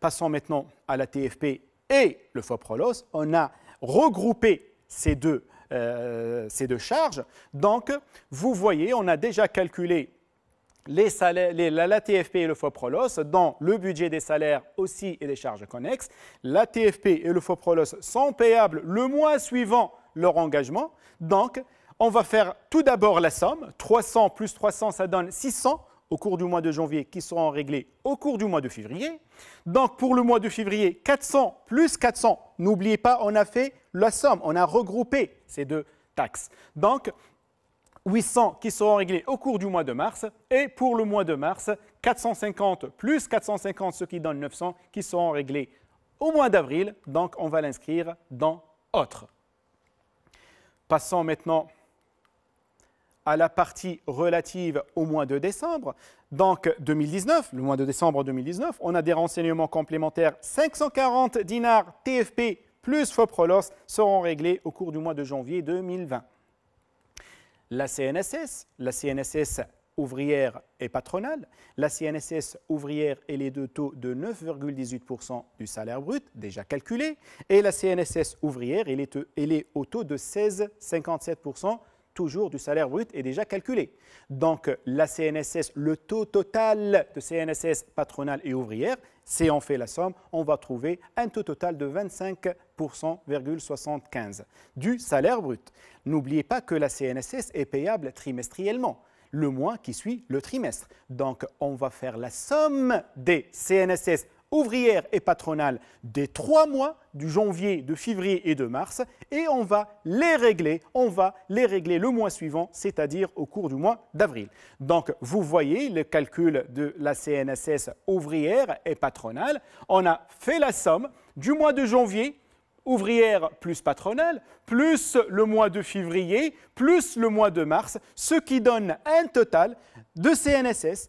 Passons maintenant à la TFP et le FOPROLOS. On a regroupé ces deux charges. Donc, vous voyez, on a déjà calculé la TFP et le FOPROLOS dans le budget des salaires aussi et des charges connexes. La TFP et le FOPROLOS sont payables le mois suivant leur engagement. Donc, on va faire tout d'abord la somme. 300 plus 300, ça donne 600 au cours du mois de janvier qui seront réglés au cours du mois de février. Donc, pour le mois de février, 400 plus 400. N'oubliez pas, on a fait la somme. On a regroupé ces deux taxes. Donc, 800 qui seront réglés au cours du mois de mars. Et pour le mois de mars, 450 plus 450, ce qui donne 900, qui seront réglés au mois d'avril. Donc, on va l'inscrire dans « Autres ». Passons maintenant à la partie relative au mois de décembre. Donc, 2019, le mois de décembre 2019, on a des renseignements complémentaires. 540 dinars TFP plus FOPROLOS seront réglés au cours du mois de janvier 2020. La CNSS ouvrière et patronale. La CNSS ouvrière et les deux taux de 9,18% du salaire brut, déjà calculé. Et la CNSS ouvrière, elle est au taux de 16,57% toujours du salaire brut est déjà calculé. Donc la CNSS, le taux total de CNSS patronale et ouvrière, si on fait la somme, on va trouver un taux total de 25,75% du salaire brut. N'oubliez pas que la CNSS est payable trimestriellement, le mois qui suit le trimestre. Donc on va faire la somme des CNSS ouvrières et patronales des 3 mois, du janvier, de février et de mars, et on va les régler le mois suivant, c'est-à-dire au cours du mois d'avril. Donc, vous voyez le calcul de la CNSS ouvrière et patronale. On a fait la somme du mois de janvier, ouvrière plus patronale, plus le mois de février, plus le mois de mars, ce qui donne un total de CNSS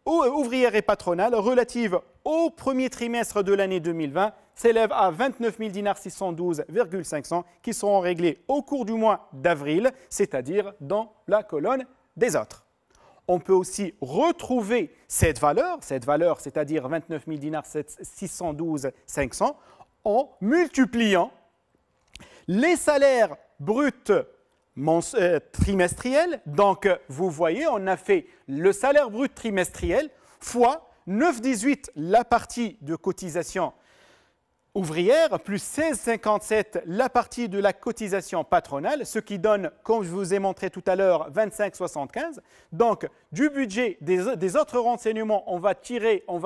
ouvrière et patronale relative au premier trimestre de l'année 2020 s'élève à 29 000 dinars 612,500 qui seront réglés au cours du mois d'avril, c'est-à-dire dans la colonne des autres. On peut aussi retrouver cette valeur, c'est-à-dire 29 000 dinars 612,500, en multipliant les salaires bruts trimestriel. Donc, vous voyez, on a fait le salaire brut trimestriel fois 9,18 la partie de cotisation ouvrière plus 16,57 la partie de la cotisation patronale, ce qui donne, comme je vous ai montré tout à l'heure, 25,75. Donc, du budget des autres renseignements, on va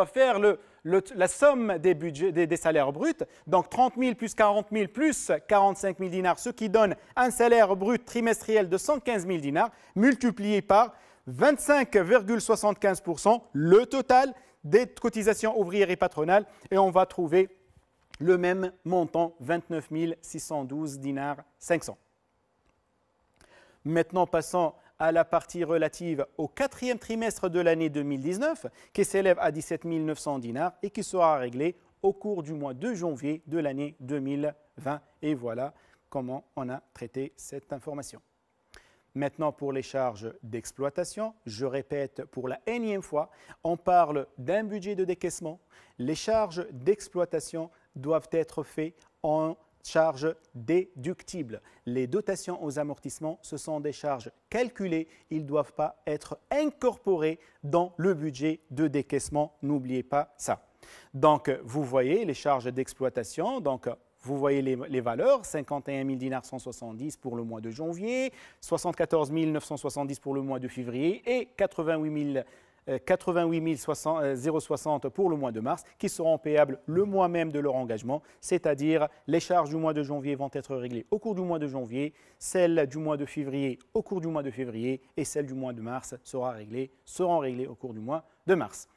faire la somme des salaires bruts, donc 30 000 plus 40 000 plus 45 000 dinars, ce qui donne un salaire brut trimestriel de 115 000 dinars, multiplié par 25,75%, le total des cotisations ouvrières et patronales, et on va trouver le même montant, 29 612 dinars 500. Maintenant, passons à la partie relative au 4e trimestre de l'année 2019, qui s'élève à 17 900 dinars et qui sera réglé au cours du mois de janvier de l'année 2020. Et voilà comment on a traité cette information. Maintenant, pour les charges d'exploitation, je répète pour la énième fois, on parle d'un budget de décaissement. Les charges d'exploitation doivent être faites en charges déductibles. Les dotations aux amortissements, ce sont des charges calculées. Ils ne doivent pas être incorporés dans le budget de décaissement. N'oubliez pas ça. Donc, vous voyez les charges d'exploitation. Donc, vous voyez les valeurs, 51 000 dinars 170 pour le mois de janvier, 74 970 pour le mois de février et 88 060 pour le mois de mars, qui seront payables le mois même de leur engagement, c'est-à-dire les charges du mois de janvier vont être réglées au cours du mois de janvier, celles du mois de février au cours du mois de février et celles du mois de mars seront réglées au cours du mois de mars.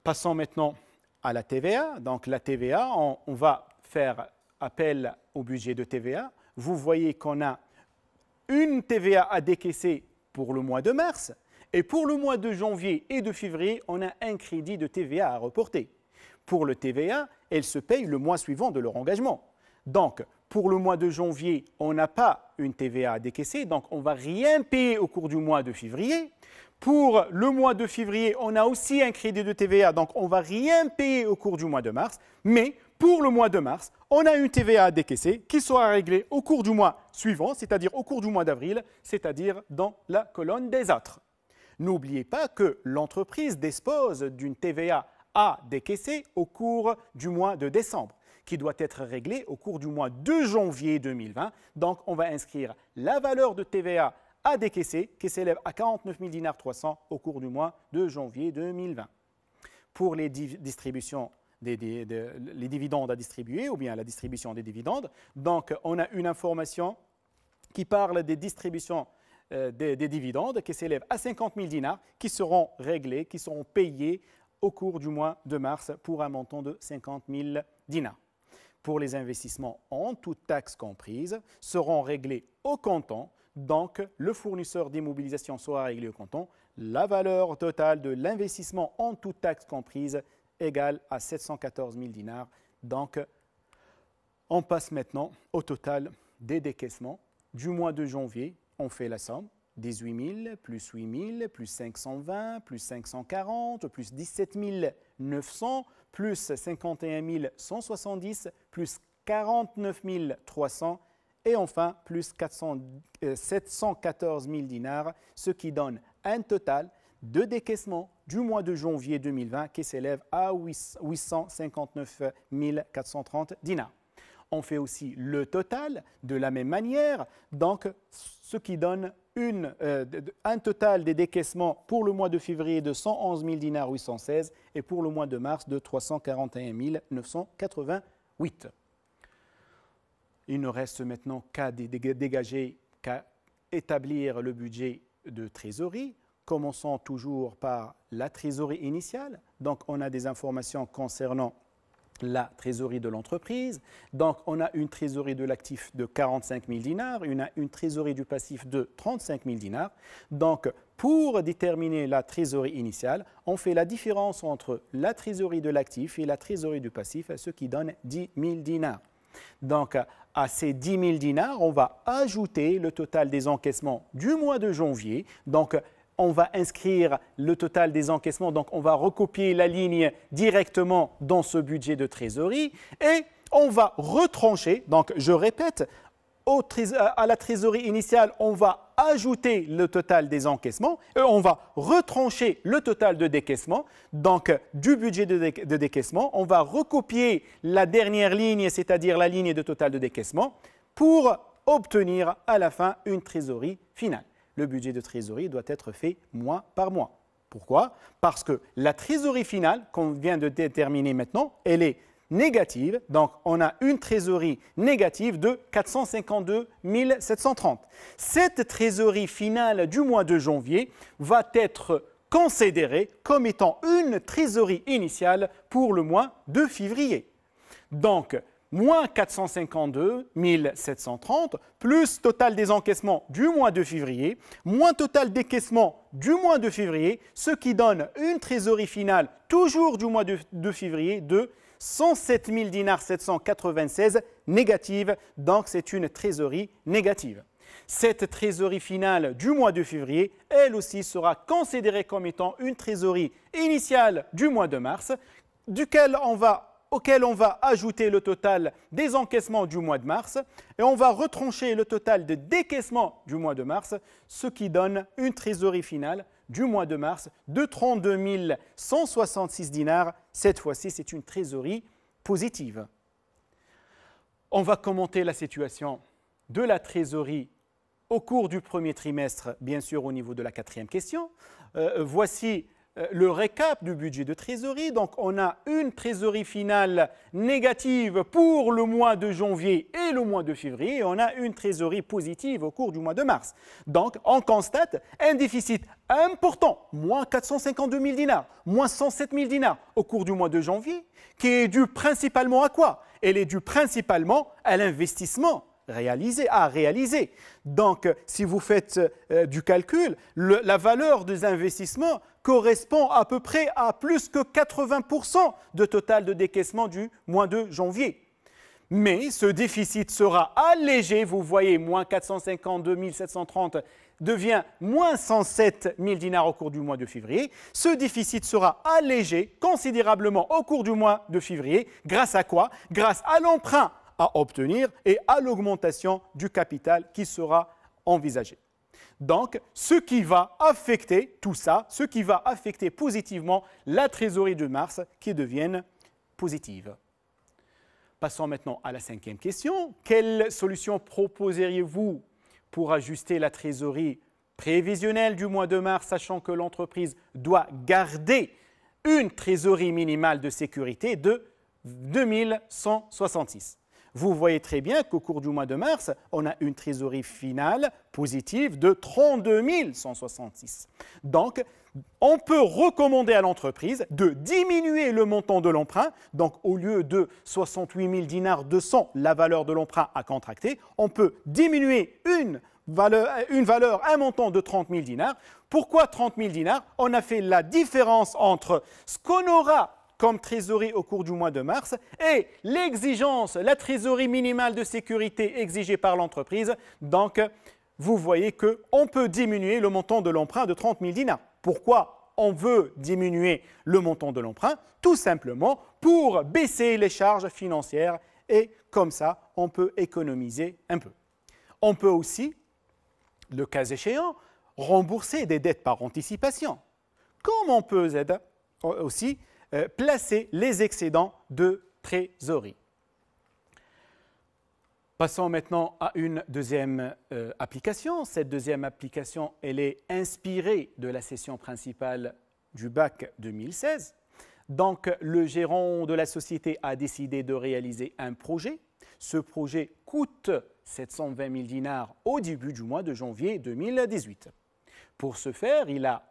Passons maintenant à la TVA. Donc la TVA, on va faire appel au budget de TVA. Vous voyez qu'on a une TVA à décaisser pour le mois de mars et pour le mois de janvier et de février, on a un crédit de TVA à reporter. Pour le TVA, elle se paye le mois suivant de leur engagement. Donc, pour le mois de janvier, on n'a pas une TVA à décaisser, donc on ne va rien payer au cours du mois de février. Pour le mois de février, on a aussi un crédit de TVA, donc on ne va rien payer au cours du mois de mars. Mais pour le mois de mars, on a une TVA à décaisser qui sera réglée au cours du mois suivant, c'est-à-dire au cours du mois d'avril, c'est-à-dire dans la colonne des autres. N'oubliez pas que l'entreprise dispose d'une TVA à décaisser au cours du mois de décembre, qui doit être réglée au cours du mois de janvier 2020. Donc, on va inscrire la valeur de TVA à décaisser qui s'élève à 49 000 dinars 300 au cours du mois de janvier 2020. Pour les distributions les dividendes à distribuer ou bien la distribution des dividendes, donc on a une information qui parle des distributions des dividendes qui s'élèvent à 50 000 dinars qui seront réglés, qui seront payés au cours du mois de mars pour un montant de 50 000 dinars. Pour les investissements en toutes taxes comprises seront réglés au comptant. Donc, le fournisseur d'immobilisation sera réglé au comptant. La valeur totale de l'investissement en toutes taxes comprises égale à 714 000 dinars. Donc, on passe maintenant au total des décaissements. Du mois de janvier, on fait la somme. 18 000 plus 8 000 plus 520 plus 540 plus 17 900 plus 51 170 plus 49 300 Et enfin, plus 714 000 dinars, ce qui donne un total de décaissement du mois de janvier 2020 qui s'élève à 859 430 dinars. On fait aussi le total de la même manière, donc ce qui donne un total des décaissements pour le mois de février de 111 000 dinars 816 et pour le mois de mars de 341 988. Il ne reste maintenant qu'à dégager, qu'à établir le budget de trésorerie. Commençons toujours par la trésorerie initiale. Donc, on a des informations concernant la trésorerie de l'entreprise. Donc, on a une trésorerie de l'actif de 45 000 dinars, une trésorerie du passif de 35 000 dinars. Donc, pour déterminer la trésorerie initiale, on fait la différence entre la trésorerie de l'actif et la trésorerie du passif, ce qui donne 10 000 dinars. Donc, à ces 10 000 dinars, on va ajouter le total des encaissements du mois de janvier. Donc, on va inscrire le total des encaissements, donc on va recopier la ligne directement dans ce budget de trésorerie et on va retrancher, donc je répète, à la trésorerie initiale, on va ajouter le total des encaissements et on va retrancher le total de décaissement. Donc, du budget de décaissement, on va recopier la dernière ligne, c'est-à-dire la ligne de total de décaissement, pour obtenir à la fin une trésorerie finale. Le budget de trésorerie doit être fait mois par mois. Pourquoi? Parce que la trésorerie finale qu'on vient de déterminer maintenant, elle est négative. Donc, on a une trésorerie négative de 452 730. Cette trésorerie finale du mois de janvier va être considérée comme étant une trésorerie initiale pour le mois de février. Donc, moins 452 730, plus total des encaissements du mois de février, moins total décaissement du mois de février, ce qui donne une trésorerie finale, toujours du mois de février, de 107 000 dinars 796 négative. Donc, c'est une trésorerie négative. Cette trésorerie finale du mois de février, elle aussi sera considérée comme étant une trésorerie initiale du mois de mars, auquel on va ajouter le total des encaissements du mois de mars et on va retrancher le total de décaissement du mois de mars, ce qui donne une trésorerie finale du mois de mars de 32 166 dinars. Cette fois-ci, c'est une trésorerie positive. On va commenter la situation de la trésorerie au cours du premier trimestre, bien sûr au niveau de la quatrième question. Voici le récap du budget de trésorerie. Donc, on a une trésorerie finale négative pour le mois de janvier et le mois de février. Et on a une trésorerie positive au cours du mois de mars. Donc, on constate un déficit important, moins 452 000 dinars, moins 107 000 dinars au cours du mois de janvier, qui est dû principalement à quoi? Elle est due principalement à l'investissement à réaliser. Donc, si vous faites du calcul, la valeur des investissements correspond à peu près à plus que 80% de total de décaissement du mois de janvier. Mais ce déficit sera allégé, vous voyez, moins 452 730 devient moins 107 000 dinars au cours du mois de février. Ce déficit sera allégé considérablement au cours du mois de février. Grâce à quoi? Grâce à l'emprunt à obtenir et à l'augmentation du capital qui sera envisagée. Donc, ce qui va affecter tout ça, ce qui va affecter positivement la trésorerie de mars qui devienne positive. Passons maintenant à la cinquième question. Quelle solution proposeriez-vous pour ajuster la trésorerie prévisionnelle du mois de mars, sachant que l'entreprise doit garder une trésorerie minimale de sécurité de 2166? Vous voyez très bien qu'au cours du mois de mars, on a une trésorerie finale positive de 32 166. Donc, on peut recommander à l'entreprise de diminuer le montant de l'emprunt. Donc, au lieu de 68 000 dinars 200, la valeur de l'emprunt à contracter, on peut diminuer un montant de 30 000 dinars. Pourquoi 30 000 dinars? On a fait la différence entre ce qu'on aura comme trésorerie au cours du mois de mars et l'exigence, la trésorerie minimale de sécurité exigée par l'entreprise. Donc, vous voyez qu'on peut diminuer le montant de l'emprunt de 30 000 dinars. Pourquoi on veut diminuer le montant de l'emprunt? Tout simplement pour baisser les charges financières et comme ça, on peut économiser un peu. on peut aussi, le cas échéant, rembourser des dettes par anticipation. Comme on peut aussi placer les excédents de trésorerie. Passons maintenant à une deuxième application. Cette deuxième application, elle est inspirée de la session principale du bac 2016. Donc, le gérant de la société a décidé de réaliser un projet. Ce projet coûte 720 000 dinars au début du mois de janvier 2018. Pour ce faire, il a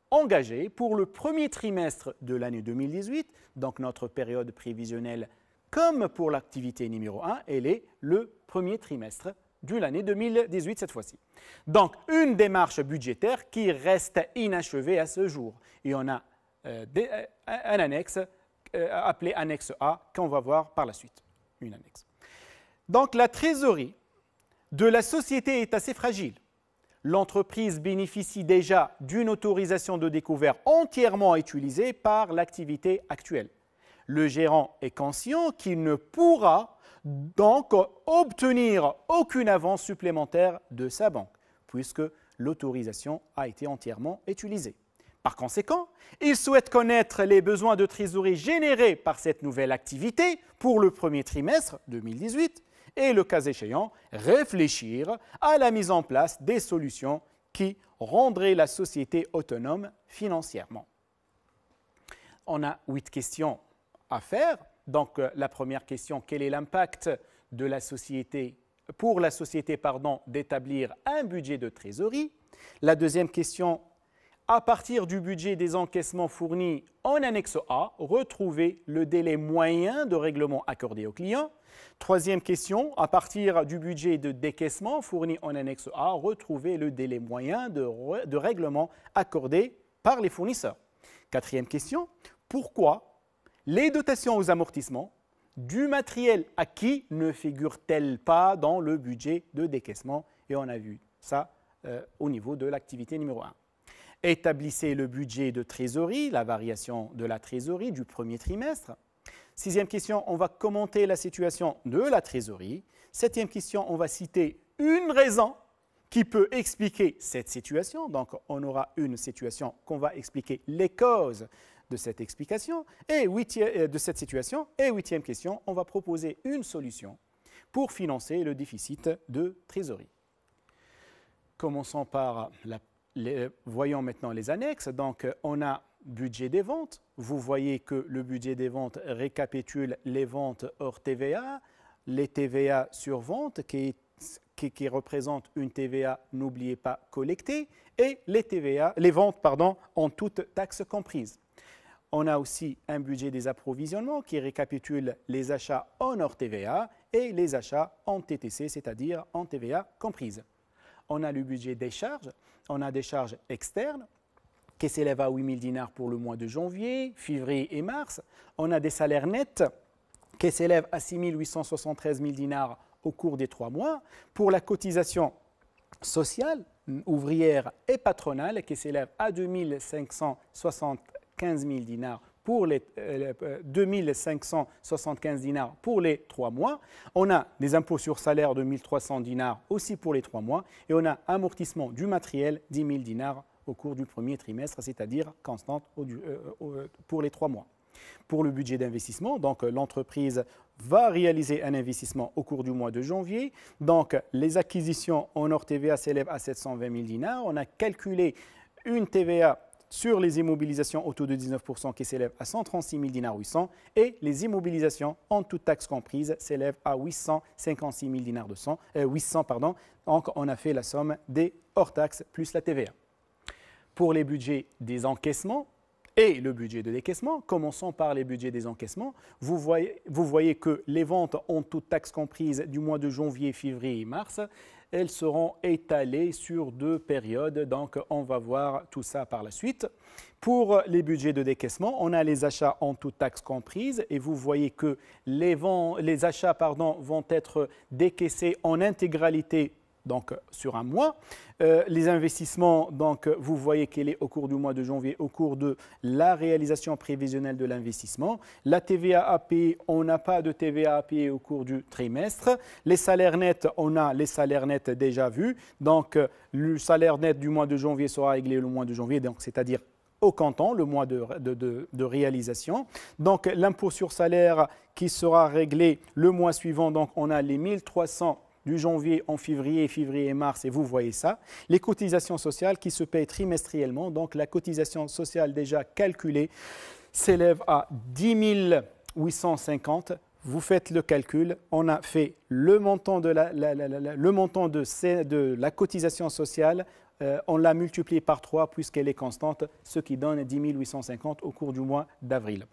engagé pour le premier trimestre de l'année 2018, donc notre période prévisionnelle comme pour l'activité numéro 1, elle est le premier trimestre de l'année 2018 cette fois-ci. Donc, une démarche budgétaire qui reste inachevée à ce jour. Et on a un annexe appelé annexe A qu'on va voir par la suite. Une annexe. Donc, la trésorerie de la société est assez fragile. L'entreprise bénéficie déjà d'une autorisation de découvert entièrement utilisée par l'activité actuelle. Le gérant est conscient qu'il ne pourra donc obtenir aucune avance supplémentaire de sa banque, puisque l'autorisation a été entièrement utilisée. Par conséquent, il souhaite connaître les besoins de trésorerie générés par cette nouvelle activité pour le premier trimestre 2018 et, le cas échéant, réfléchir à la mise en place des solutions qui rendraient la société autonome financièrement. On a 8 questions à faire. Donc, la première question, quel est l'impact de la société, pour la société d'établir un budget de trésorerie? La deuxième question, à partir du budget des encaissements fournis en annexe A, retrouver le délai moyen de règlement accordé au client. Troisième question, à partir du budget de décaissement fourni en annexe A, retrouver le délai moyen de règlement accordé par les fournisseurs. Quatrième question, pourquoi les dotations aux amortissements du matériel acquis ne figurent-elles pas dans le budget de décaissement? Et on a vu ça au niveau de l'activité numéro 1. Établissez le budget de trésorerie, la variation de la trésorerie du premier trimestre. Sixième question, on va commenter la situation de la trésorerie. Septième question, on va citer une raison qui peut expliquer cette situation. Donc, on aura une situation qu'on va expliquer les causes de cette explication et de cette situation. Et huitième question, on va proposer une solution pour financer le déficit de trésorerie. Commençons par voyons maintenant les annexes. Donc, on a budget des ventes. Vous voyez que le budget des ventes récapitule les ventes hors TVA, les TVA sur vente qui représentent une TVA, n'oubliez pas, collectée, et les ventes en toutes taxes comprises. On a aussi un budget des approvisionnements qui récapitule les achats en hors TVA et les achats en TTC, c'est-à-dire en TVA comprise. On a le budget des charges. On a des charges externes qui s'élèvent à 8 000 dinars pour le mois de janvier, février et mars. On a des salaires nets qui s'élèvent à 6 873 000 dinars au cours des 3 mois. Pour la cotisation sociale, ouvrière et patronale qui s'élève à 2 575 000 dinars pour les 2575 dinars pour les 3 mois. On a des impôts sur salaire de 1300 dinars aussi pour les 3 mois. Et on a amortissement du matériel 10 000 dinars au cours du premier trimestre, c'est-à-dire constante pour les 3 mois. Pour le budget d'investissement, donc l'entreprise va réaliser un investissement au cours du mois de janvier. Donc les acquisitions en hors TVA s'élèvent à 720 000 dinars. On a calculé une TVA sur les immobilisations au taux de 19% qui s'élève à 136 000 dinars 800 et les immobilisations en toutes taxes comprises s'élèvent à 856 000 dinars 800 pardon. Donc on a fait la somme des hors taxes plus la TVA. Pour les budgets des encaissements et le budget de décaissement, commençons par les budgets des encaissements. Vous voyez que les ventes en toutes taxes comprises du mois de janvier, février et mars, elles seront étalées sur 2 périodes. Donc, on va voir tout ça par la suite. Pour les budgets de décaissement, on a les achats en toutes taxes comprises et vous voyez que les achats vont être décaissés en intégralité donc sur un mois. Les investissements, donc vous voyez qu'elle est au cours du mois de janvier, au cours de la réalisation prévisionnelle de l'investissement. La TVA à payer, on n'a pas de TVA à payer au cours du trimestre. Les salaires nets, on a les salaires nets déjà vus. Donc le salaire net du mois de janvier sera réglé le mois de janvier, donc c'est-à-dire au canton, le mois de réalisation. Donc l'impôt sur salaire qui sera réglé le mois suivant, donc on a les 1300 du janvier en février, février et mars, et vous voyez ça. Les cotisations sociales qui se payent trimestriellement, donc la cotisation sociale déjà calculée s'élève à 10 850. Vous faites le calcul, on a fait le montant de la cotisation sociale, on l'a multiplié par 3 puisqu'elle est constante, ce qui donne 10 850 au cours du mois d'avril.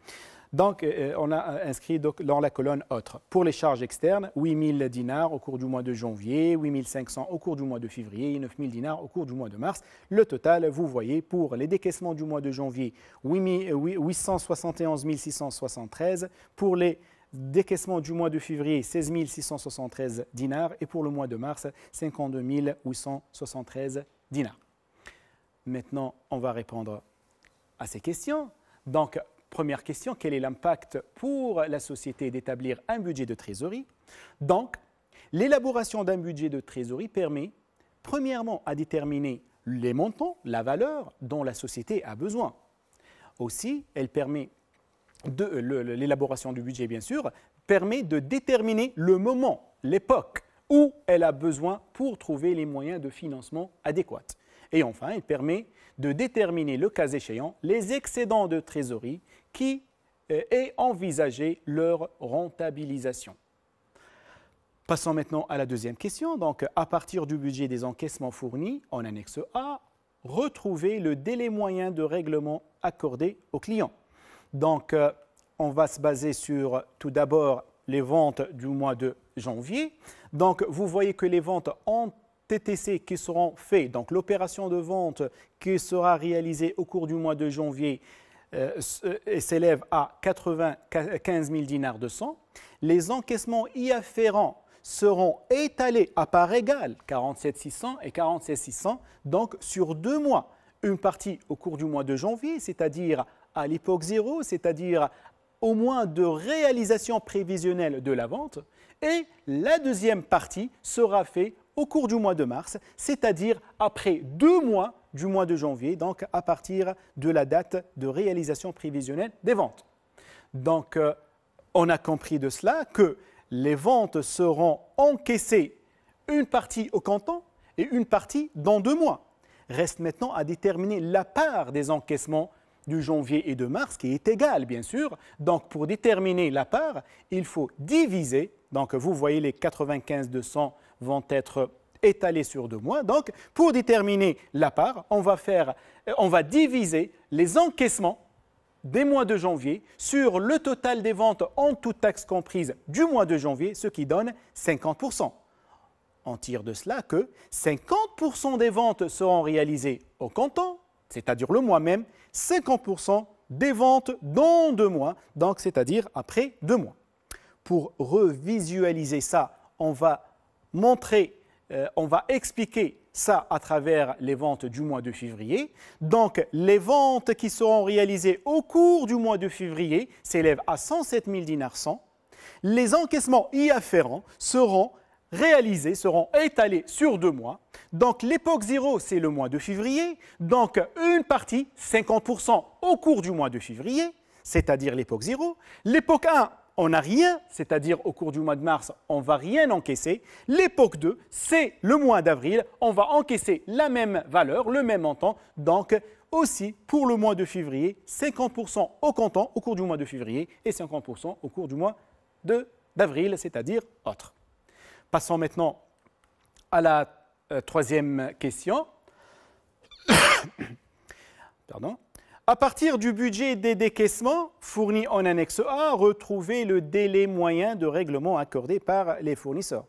Donc, on a inscrit dans la colonne autre. Pour les charges externes, 8 000 dinars au cours du mois de janvier, 8 500 au cours du mois de février et 9 000 dinars au cours du mois de mars. Le total, vous voyez, pour les décaissements du mois de janvier, 871 673. Pour les décaissements du mois de février, 16 673 dinars. Et pour le mois de mars, 52 873 dinars. Maintenant, on va répondre à ces questions. Donc, première question, quel est l'impact pour la société d'établir un budget de trésorerie? Donc, l'élaboration d'un budget de trésorerie permet, premièrement, à déterminer les montants, la valeur dont la société a besoin. Aussi, elle permet l'élaboration du budget, bien sûr, permet de déterminer le moment, l'époque où elle a besoin pour trouver les moyens de financement adéquats. Et enfin, elle permet de déterminer, le cas échéant, les excédents de trésorerie et envisager leur rentabilisation. Passons maintenant à la deuxième question. Donc, à partir du budget des encaissements fournis en annexe A, retrouver le délai moyen de règlement accordé au client. Donc, on va se baser sur tout d'abord les ventes du mois de janvier. Donc, vous voyez que les ventes en TTC qui seront faites, donc l'opération de vente qui sera réalisée au cours du mois de janvier, s'élève à 95 000 dinars de 100. Les encaissements y afférents seront étalés à part égale, 47 600 et 46 600, donc sur 2 mois. Une partie au cours du mois de janvier, c'est-à-dire à l'époque zéro, c'est-à-dire au mois de réalisation prévisionnelle de la vente, et la deuxième partie sera faite au cours du mois de mars, c'est-à-dire après 2 mois du mois de janvier, donc à partir de la date de réalisation prévisionnelle des ventes. Donc, on a compris de cela que les ventes seront encaissées une partie au comptant et une partie dans 2 mois. Reste maintenant à déterminer la part des encaissements du janvier et de mars, qui est égale, bien sûr. Donc, pour déterminer la part, il faut diviser. Donc, vous voyez, les 95 200 vont être étalés sur 2 mois. Donc, pour déterminer la part, on va diviser les encaissements des mois de janvier sur le total des ventes en toutes taxes comprises du mois de janvier, ce qui donne 50%. On tire de cela que 50% des ventes seront réalisées au comptant, c'est-à-dire le mois même, 50% des ventes dans 2 mois, donc c'est-à-dire après 2 mois. Pour revisualiser ça, on va expliquer ça à travers les ventes du mois de février. Donc, les ventes qui seront réalisées au cours du mois de février s'élèvent à 107 000 dinars 100. Les encaissements y afférents seront réalisés, seront étalés sur 2 mois. Donc, l'époque 0, c'est le mois de février. Donc, une partie, 50% au cours du mois de février, c'est-à-dire l'époque 0. L'époque 1, on n'a rien, c'est-à-dire au cours du mois de mars, on ne va rien encaisser. L'époque 2, c'est le mois d'avril, on va encaisser la même valeur, le même montant. Donc, aussi, pour le mois de février, 50% au comptant au cours du mois de février et 50% au cours du mois d'avril, c'est-à-dire autre. Passons maintenant à la troisième question. Pardon. À partir du budget des décaissements fournis en annexe A, retrouvez le délai moyen de règlement accordé par les fournisseurs.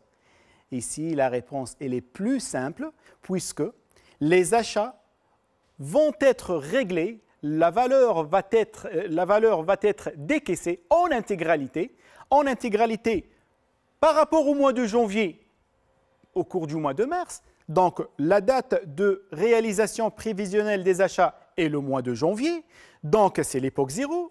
Ici, la réponse elle est plus simple puisque les achats vont être réglés, la valeur va être décaissée en intégralité par rapport au mois de janvier. au cours du mois de mars. Donc, la date de réalisation prévisionnelle des achats est le mois de janvier. Donc, c'est l'époque 0.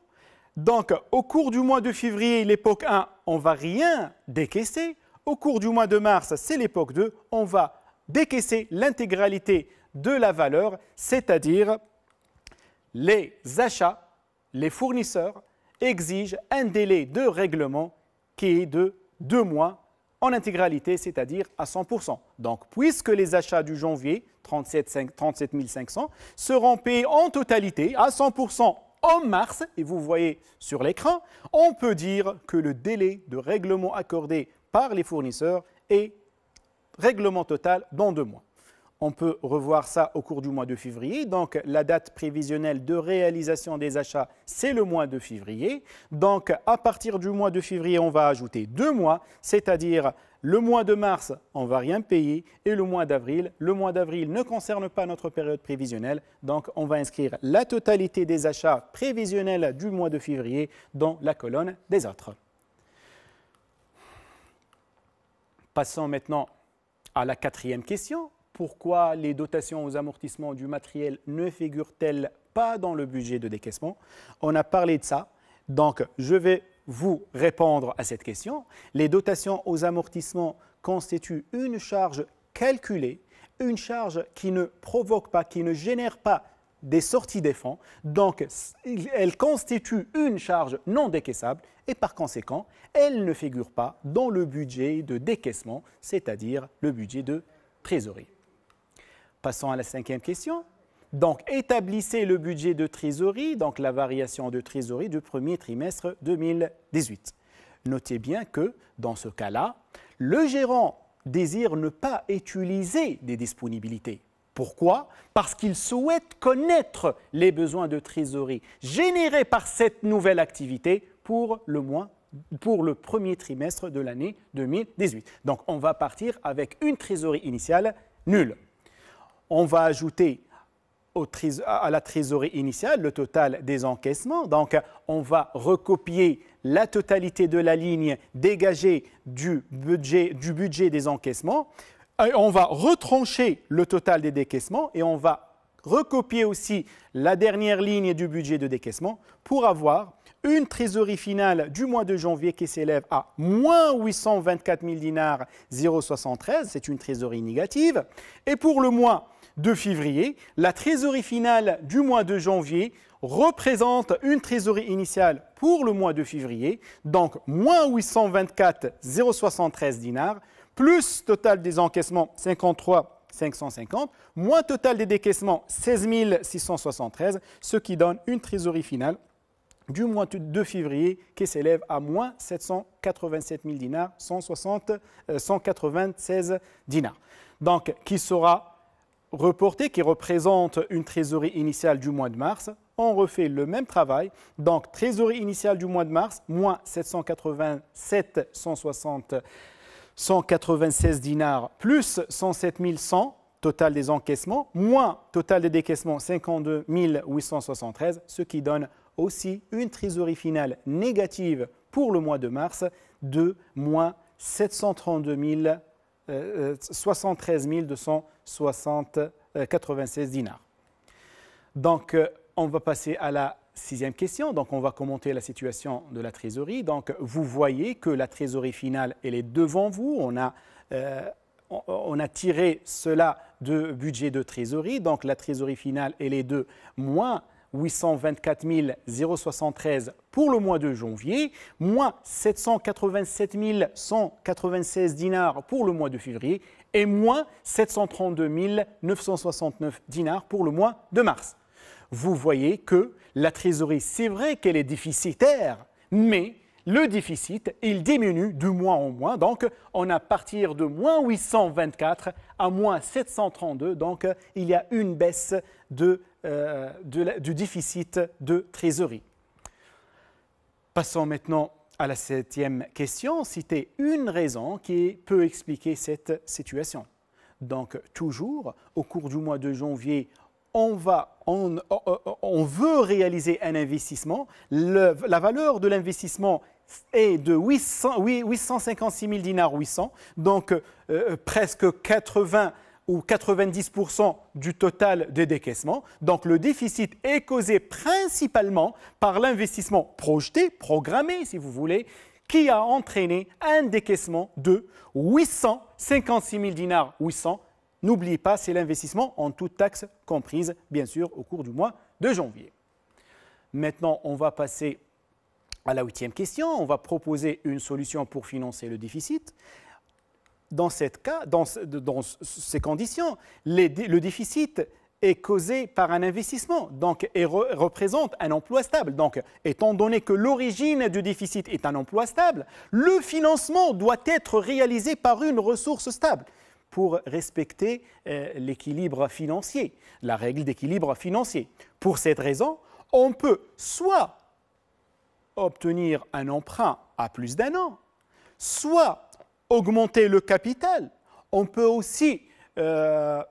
Donc, au cours du mois de février, l'époque 1, on ne va rien décaisser. Au cours du mois de mars, c'est l'époque 2, on va décaisser l'intégralité de la valeur, c'est-à-dire les achats, les fournisseurs exigent un délai de règlement qui est de 2 mois en intégralité, c'est-à-dire à 100%. Donc, puisque les achats du janvier, 37 500, seront payés en totalité à 100% en mars, et vous voyez sur l'écran, on peut dire que le délai de règlement accordé par les fournisseurs est règlement total dans 2 mois. On peut revoir ça au cours du mois de février. Donc, la date prévisionnelle de réalisation des achats, c'est le mois de février. Donc, à partir du mois de février, on va ajouter 2 mois, c'est-à-dire le mois de mars, on ne va rien payer, et le mois d'avril ne concerne pas notre période prévisionnelle. Donc, on va inscrire la totalité des achats prévisionnels du mois de février dans la colonne des autres. Passons maintenant à la 4e question. Pourquoi les dotations aux amortissements du matériel ne figurent-elles pas dans le budget de décaissement? On a parlé de ça, donc je vais vous répondre à cette question. Les dotations aux amortissements constituent une charge calculée, une charge qui ne provoque pas, qui ne génère pas des sorties des fonds, donc elle constitue une charge non décaissable et par conséquent, elle ne figure pas dans le budget de décaissement, c'est-à-dire le budget de trésorerie. Passons à la 5e question. Donc, établissez le budget de trésorerie, donc la variation de trésorerie du premier trimestre 2018. Notez bien que, dans ce cas-là, le gérant désire ne pas utiliser des disponibilités. Pourquoi? Parce qu'il souhaite connaître les besoins de trésorerie générés par cette nouvelle activité pour le premier trimestre de l'année 2018. Donc, on va partir avec une trésorerie initiale nulle. On va ajouter à la trésorerie initiale le total des encaissements. Donc, on va recopier la totalité de la ligne dégagée du budget des encaissements. Et on va retrancher le total des décaissements et on va recopier aussi la dernière ligne du budget de décaissement pour avoir une trésorerie finale du mois de janvier qui s'élève à moins 824 000 dinars 0,73, c'est une trésorerie négative. Et pour le mois de février, la trésorerie finale du mois de janvier représente une trésorerie initiale pour le mois de février, donc moins 824 0,73 dinars, plus total des encaissements 53 550, moins total des décaissements 16 673, ce qui donne une trésorerie finale du mois de février qui s'élève à moins 787 000 dinars, 196 dinars. Donc, qui sera reporté, qui représente une trésorerie initiale du mois de mars. On refait le même travail. Donc, trésorerie initiale du mois de mars, moins 787 196 dinars, plus 107 100, total des encaissements, moins total des décaissements, 52 873, ce qui donne aussi une trésorerie finale négative pour le mois de mars de moins 732 73 296 dinars. Donc, on va passer à la 6e question. Donc, on va commenter la situation de la trésorerie. Donc, vous voyez que la trésorerie finale, elle est devant vous. On a tiré cela de budget de trésorerie. Donc, la trésorerie finale, elle est de moins 824 073 pour le mois de janvier, moins 787 196 dinars pour le mois de février et moins 732 969 dinars pour le mois de mars. Vous voyez que la trésorerie, c'est vrai qu'elle est déficitaire, mais le déficit, il diminue de mois en mois. Donc, on a à partir de moins 824 à moins 732. Donc, il y a une baisse du déficit de trésorerie. Passons maintenant à la 7e question. Citer une raison qui peut expliquer cette situation. Donc, toujours, au cours du mois de janvier, on veut réaliser un investissement. La valeur de l'investissement est de 856 000 dinars 800, donc presque 80 ou 90% du total des décaissements. Donc le déficit est causé principalement par l'investissement projeté, programmé si vous voulez, qui a entraîné un décaissement de 856 000 dinars 800. N'oubliez pas, c'est l'investissement en toutes taxes comprises, bien sûr, au cours du mois de janvier. Maintenant, on va passer à la 8e question. On va proposer une solution pour financer le déficit. Dans ces conditions, le déficit est causé par un investissement donc, et représente un emploi stable. Donc, étant donné que l'origine du déficit est un emploi stable, le financement doit être réalisé par une ressource stable pour respecter l'équilibre financier, la règle d'équilibre financier. Pour cette raison, on peut soit obtenir un emprunt à plus d'1 an, soit augmenter le capital. On peut aussi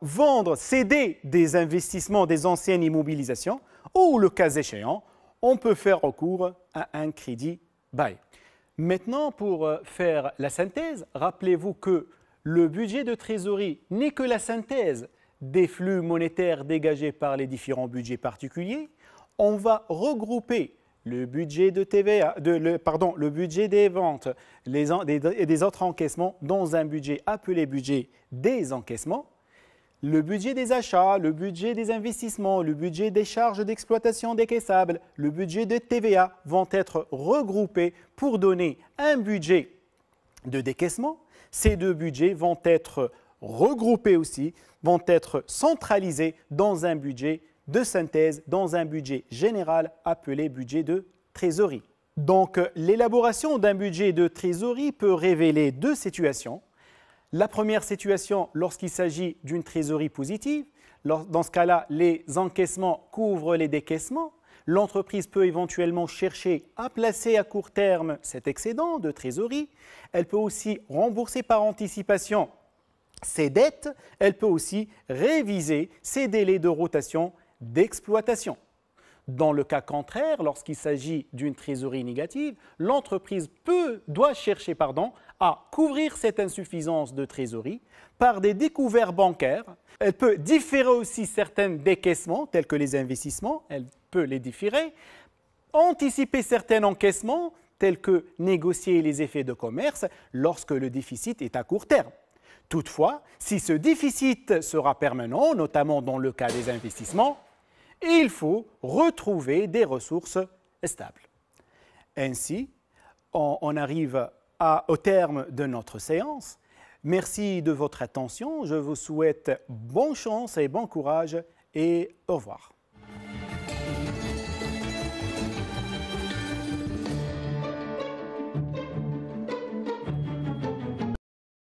vendre, céder des investissements des anciennes immobilisations ou, le cas échéant, on peut faire recours à un crédit bail. Maintenant, pour faire la synthèse, rappelez-vous que le budget de trésorerie n'est que la synthèse des flux monétaires dégagés par les différents budgets particuliers. On va regrouper le budget de TVA, le budget des ventes et des autres encaissements dans un budget appelé budget des encaissements. Le budget des achats, le budget des investissements, le budget des charges d'exploitation décaissables, le budget de TVA vont être regroupés pour donner un budget de décaissement. Ces deux budgets vont être regroupés aussi, vont être centralisés dans un budget de synthèse, dans un budget général appelé budget de trésorerie. Donc, l'élaboration d'un budget de trésorerie peut révéler deux situations. La première situation, lorsqu'il s'agit d'une trésorerie positive, dans ce cas-là, les encaissements couvrent les décaissements. L'entreprise peut éventuellement chercher à placer à court terme cet excédent de trésorerie. Elle peut aussi rembourser par anticipation ses dettes. Elle peut aussi réviser ses délais de rotation d'exploitation. Dans le cas contraire, lorsqu'il s'agit d'une trésorerie négative, l'entreprise doit chercher à couvrir cette insuffisance de trésorerie par des découvertes bancaires. Elle peut différer aussi certains décaissements, tels que les investissements, elle peut les différer, anticiper certains encaissements, tels que négocier les effets de commerce lorsque le déficit est à court terme. Toutefois, si ce déficit sera permanent, notamment dans le cas des investissements, il faut retrouver des ressources stables. Ainsi, on arrive au terme de notre séance. Merci de votre attention. Je vous souhaite bonne chance et bon courage et au revoir.